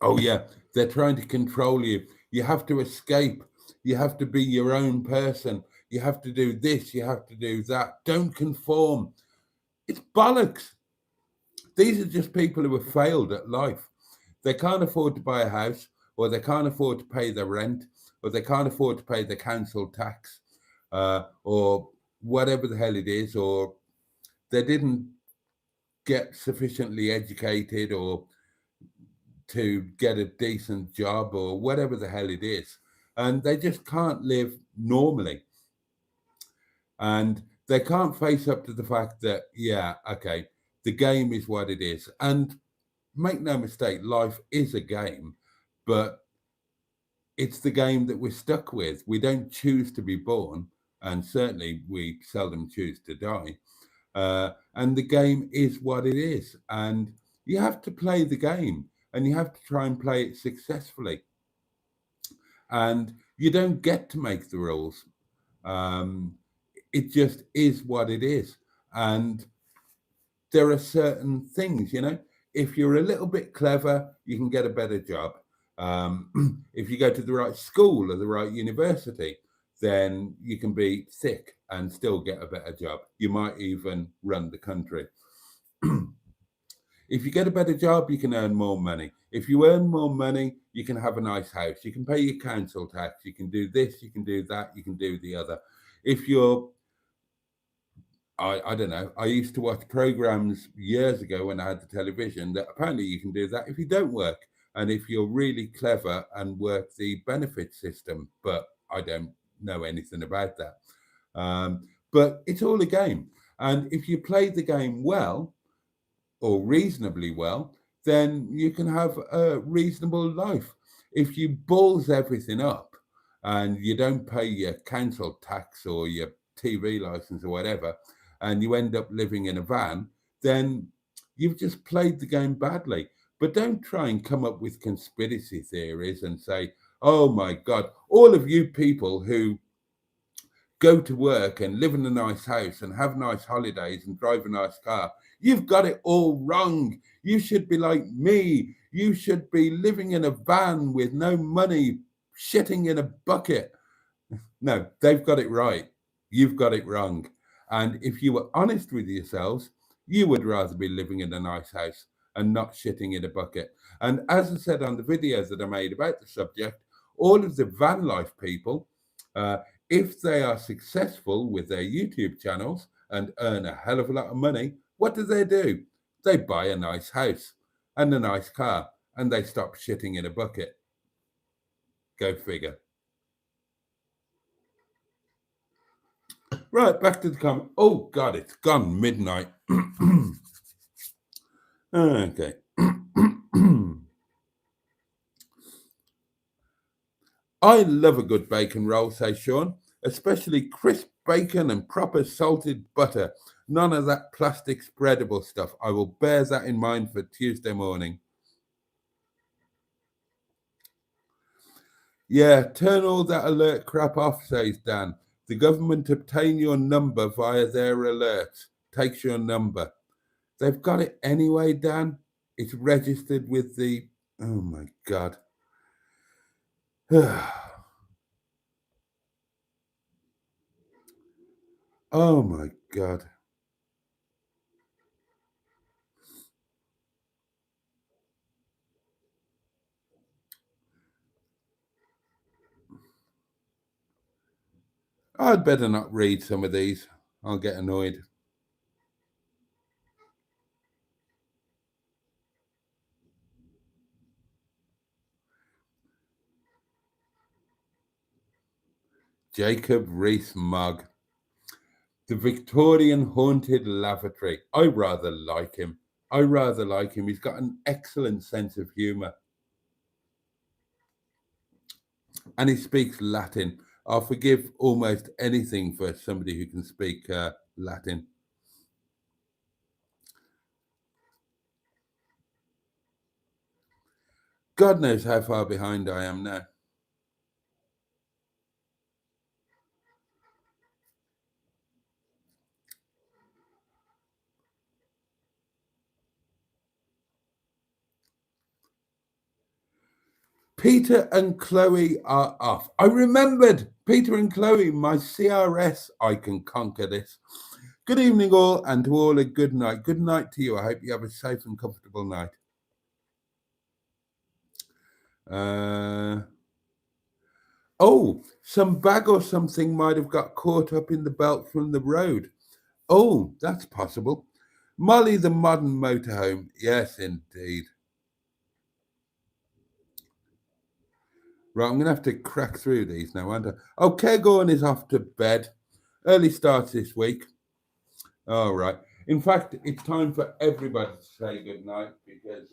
oh yeah, they're trying to control you. You have to escape. You have to be your own person. You have to do this. You have to do that. Don't conform. It's bollocks. These are just people who have failed at life. They can't afford to buy a house, or they can't afford to pay their rent, or they can't afford to pay the council tax, or whatever the hell it is, or they didn't get sufficiently educated or to get a decent job, or whatever the hell it is. And they just can't live normally. And they can't face up to the fact that, yeah, okay, the game is what it is. And make no mistake, life is a game, but it's the game that we're stuck with. We don't choose to be born, and certainly we seldom choose to die. And the game is what it is. And you have to play the game, and you have to try and play it successfully. And you don't get to make the rules. It just is what it is. And there are certain things, you know, if you're a little bit clever, you can get a better job. If you go to the right school or the right university, then you can be thick and still get a better job. You might even run the country. If you get a better job, you can earn more money. If you earn more money, you can have a nice house. You can pay your council tax. You can do this, you can do that, you can do the other. If you're, I don't know, I used to watch programs years ago when I had the television that apparently you can do that if you don't work, and if you're really clever and work the benefit system, but I don't know anything about that. But it's all a game. And if you play the game well, or reasonably well, then you can have a reasonable life. If you balls everything up and you don't pay your council tax or your TV license or whatever, and you end up living in a van, then you've just played the game badly. But don't try and come up with conspiracy theories and say, oh my God, all of you people who go to work and live in a nice house and have nice holidays and drive a nice car, you've got it all wrong. You should be like me. You should be living in a van with no money, shitting in a bucket. No, they've got it right. You've got it wrong. And if you were honest with yourselves, you would rather be living in a nice house and not shitting in a bucket. And as I said on the videos that I made about the subject, all of the van life people, if they are successful with their YouTube channels and earn a hell of a lot of money, what do? They buy a nice house and a nice car, and they stop shitting in a bucket. Go figure. Right, back to the comment. Oh God, it's gone midnight. Okay. I love a good bacon roll, says Sean, especially crisp bacon and proper salted butter. None of that plastic spreadable stuff. I will bear that in mind for Tuesday morning. Yeah, turn all that alert crap off, says Dan. The government obtain your number via their alerts. Takes your number. They've got it anyway, Dan. It's registered with the... Oh, my God. Oh, my God. I'd better not read some of these. I'll get annoyed. Jacob Rees-Mogg. The Victorian Haunted Lavatory. I rather like him. He's got an excellent sense of humour. And he speaks Latin. I'll forgive almost anything for somebody who can speak Latin. God knows how far behind I am now. Peter and Chloe are off. I remembered Peter and Chloe, my CRS. I can conquer this. Good evening, all, and to all a good night. Good night to you. I hope you have a safe and comfortable night. Oh, some bag or something might have got caught up in the belt from the road. Oh, that's possible. Molly, the modern motorhome. Yes, indeed. Right, I'm going to have to crack through these now, aren't I? Oh, Cairngorm is off to bed. Early starts this week. All right. In fact, it's time for everybody to say good night because,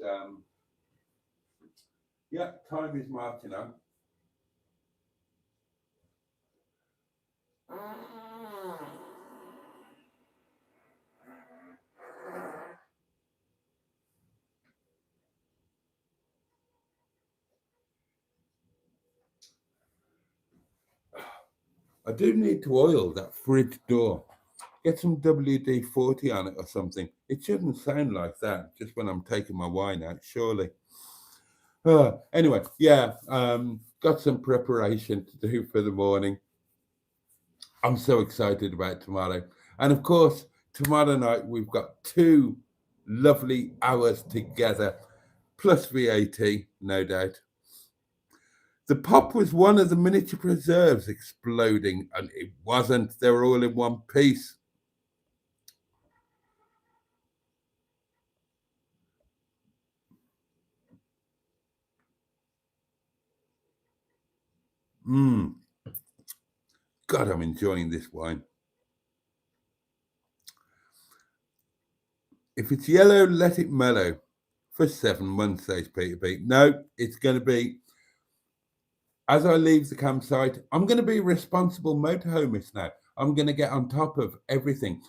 yeah, time is marching on. I do need to oil that fridge door. Get some WD-40 on it or something. It shouldn't sound like that just when I'm taking my wine out, surely. Anyway, yeah, got some preparation to do for the morning. I'm so excited about tomorrow. And of course, tomorrow night, we've got 2 lovely hours together, plus VAT, no doubt. The pop was one of the miniature preserves exploding, and it wasn't. They were all in one piece. God, I'm enjoying this wine. If it's yellow, let it mellow. For 7 months, says Peter Pete. No, it's going to be, as I leave the campsite, I'm going to be a responsible motorhomist now. I'm going to get on top of everything.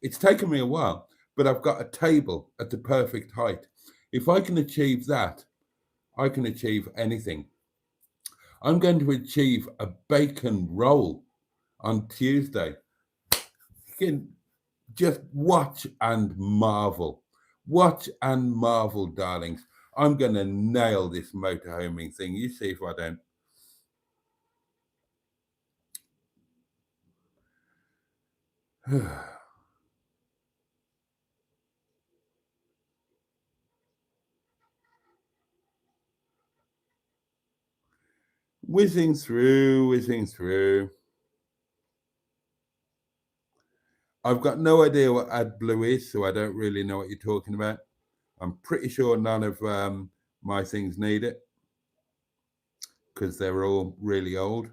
It's taken me a while, but I've got a table at the perfect height. If I can achieve that, I can achieve anything. I'm going to achieve a bacon roll on Tuesday. You can just watch and marvel. Watch and marvel, darlings. I'm going to nail this motorhoming thing. You see if I don't. Whizzing through. I've got no idea what AdBlue is, so I don't really know what you're talking about. I'm pretty sure none of my things need it because they're all really old.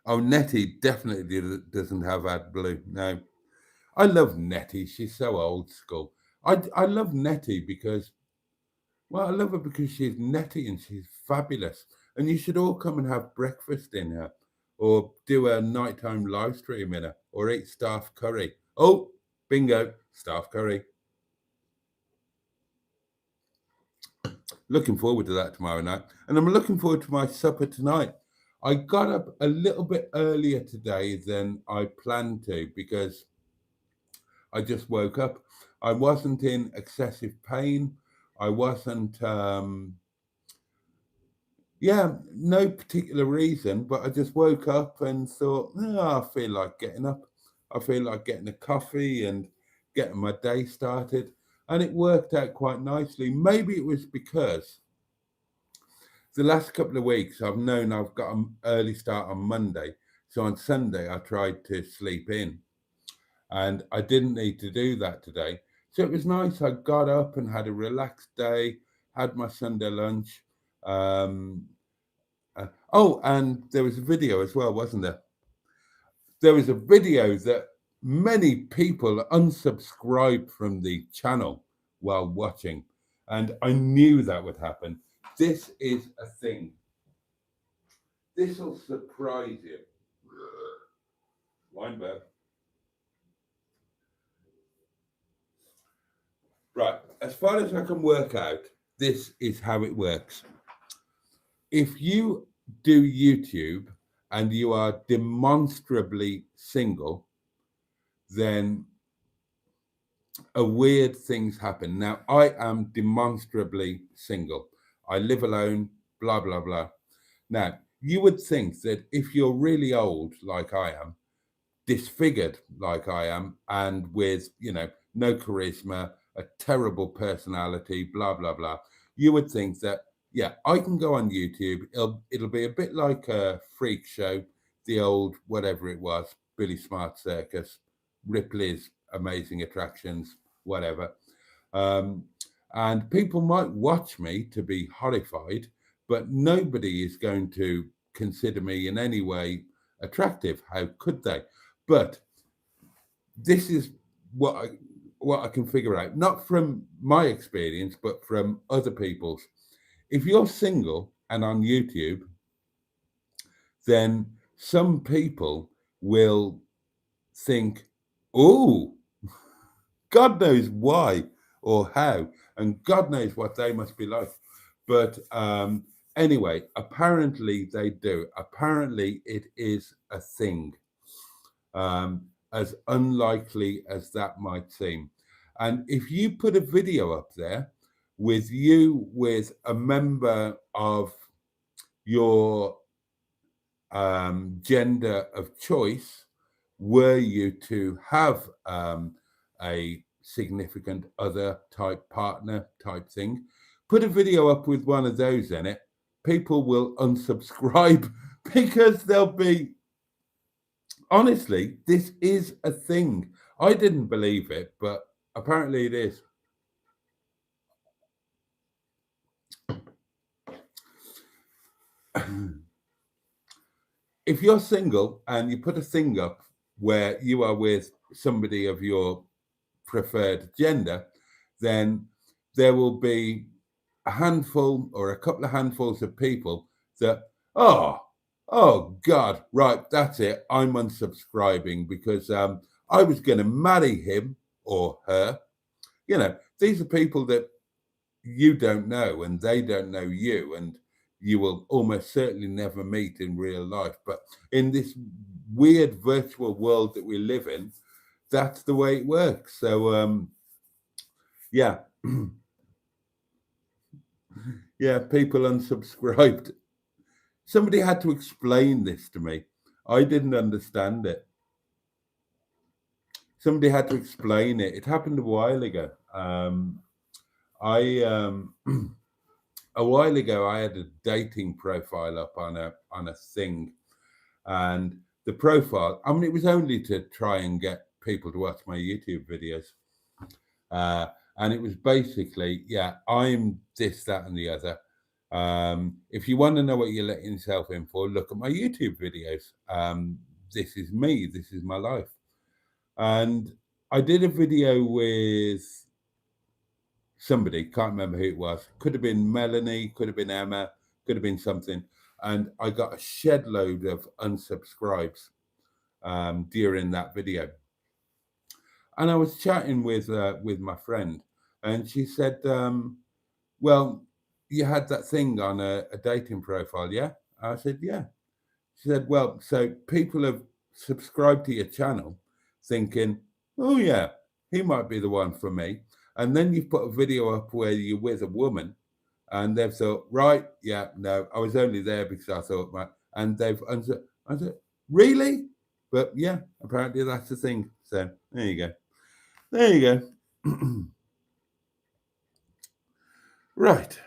Oh, Nettie definitely doesn't have AdBlue. No. I love Nettie. She's so old school. I love Nettie because, well, I love her because she's Nettie and she's fabulous. And you should all come and have breakfast in her or do a nighttime live stream in her or eat staff curry. Oh, bingo, staff curry. Looking forward to that tomorrow night. And I'm looking forward to my supper tonight. I got up a little bit earlier today than I planned to because I just woke up. I wasn't in excessive pain. I wasn't, no particular reason, but I just woke up and thought, I feel like getting up. I feel like getting a coffee and getting my day started. And it worked out quite nicely. Maybe it was because the last couple of weeks I've known I've got an early start on Monday. So on Sunday, I tried to sleep in. And I didn't need to do that today. So it was nice. I got up and had a relaxed day. had my Sunday lunch. Oh, and there was a video as well, wasn't there? There was a video that many people unsubscribed from the channel while watching, and I knew that would happen. This is a thing. This will surprise you. Weinberg. Right, as far as I can work out, this is how it works. If you do YouTube and you are demonstrably single, then a weird things happen. Now, I am demonstrably single. I live alone, blah, blah, blah. Now, you would think that if you're really old, like I am, disfigured like I am, and with, no charisma, a terrible personality, blah, blah, blah, you would think that, yeah, I can go on YouTube. It'll be a bit like a freak show, the old, whatever it was, Billy Smart Circus, Ripley's Amazing Attractions, whatever. And people might watch me to be horrified, but nobody is going to consider me in any way attractive. How could they? But this is what I can figure out, not from my experience, but from other people's. If you're single and on YouTube, then some people will think, oh, God knows why or how, and God knows what they must be like. But anyway, apparently they do. Apparently it is a thing, as unlikely as that might seem. And if you put a video up there with you with a member of your gender of choice, were you to have a significant other type partner type thing, put a video up with one of those in it, people will unsubscribe because they'll be, honestly, this is a thing. I didn't believe it, but apparently it is. If you're single and you put a thing up where you are with somebody of your preferred gender, then there will be a handful or a couple of handfuls of people that, oh God, right, that's it, I'm unsubscribing because I was going to marry him or her. These are people that you don't know and they don't know you, and you will almost certainly never meet in real life. But in this weird virtual world that we live in, that's the way it works. So, yeah. Yeah, people unsubscribed. Somebody had to explain this to me. I didn't understand it. Somebody had to explain it. It happened a while ago. A while ago, I had a dating profile up on a thing, and the profile, I mean, it was only to try and get people to watch my YouTube videos. And it was basically, yeah, I'm this, that, and the other. If you want to know what you're letting yourself in for, look at my YouTube videos. This is me. This is my life. And I did a video with somebody, can't remember who it was. Could have been Melanie, could have been Emma, could have been something. And I got a shed load of unsubscribes during that video. And I was chatting with my friend, and she said, well, you had that thing on a dating profile, yeah? I said, yeah. She said, well, so people have subscribed to your channel thinking, oh yeah, he might be the one for me. And then you've put a video up where you're with a woman, and they've thought, right, yeah, no, I was only there because I thought, right. And they've, I said, really? But yeah, apparently that's the thing. So there you go. There you go. Right.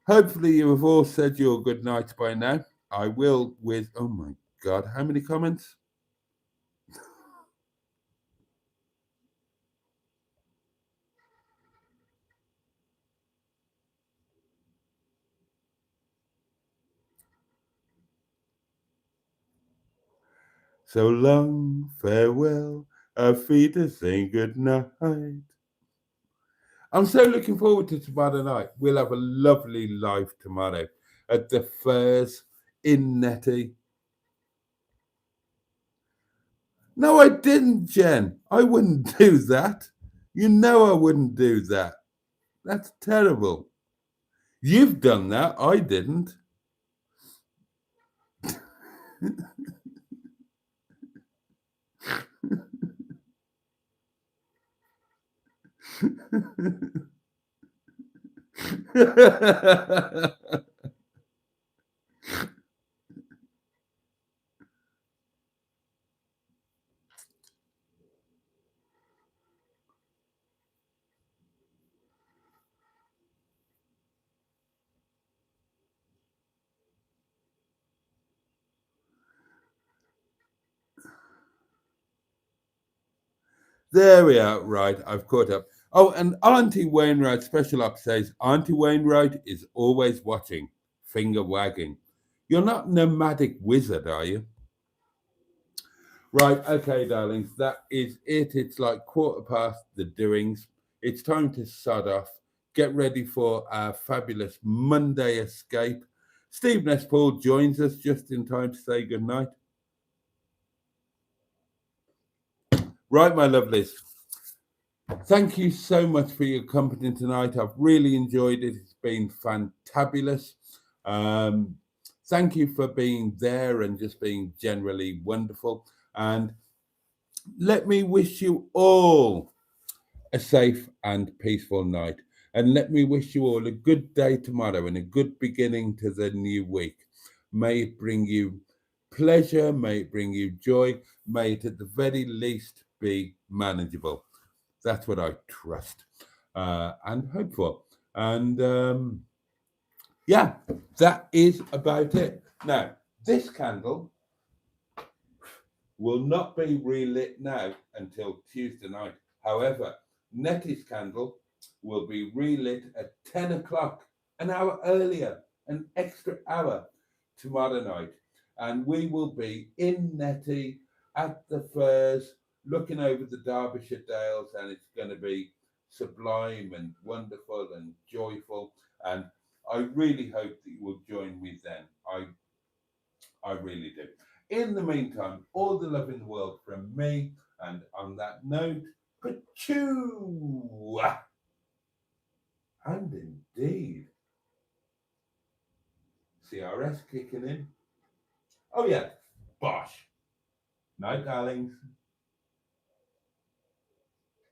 Hopefully you have all said your good nights by now. I will with, oh my God, how many comments? So long, farewell, auf Wiedersehen, good night. I'm so looking forward to tomorrow night. We'll have a lovely live tomorrow at the Fairs in Netty. No, I didn't, Jen. I wouldn't do that. You know I wouldn't do that. That's terrible. You've done that. I didn't. There we are. Right, I've caught up. Oh, and Auntie Wainwright Special Ops says, Auntie Wainwright is always watching, finger wagging. You're not nomadic wizard, are you? Right, okay, darlings, that is it. It's like 1:15 the doings. It's time to sod off. Get ready for our fabulous Monday escape. Steve Nespaul joins us just in time to say goodnight. Right, my lovelies. Thank you so much for your company tonight. I've really enjoyed it. It's been fantabulous. Thank you for being there and just being generally wonderful. And let me wish you all a safe and peaceful night. And let me wish you all a good day tomorrow and a good beginning to the new week. May it bring you pleasure, may it bring you joy, may it at the very least be manageable. That's what I trust and hope for. And yeah, that is about it. Now, this candle will not be relit now until Tuesday night. However, Nettie's candle will be relit at 10 o'clock, an hour earlier, an extra hour tomorrow night. And we will be in Nettie at the fairs, looking over the Derbyshire Dales, and it's going to be sublime and wonderful and joyful. And I really hope that you will join me then. I really do. In the meantime, all the love in the world from me. And on that note, pachoo! And indeed, CRS kicking in. Oh yeah, bosh. Night, darlings.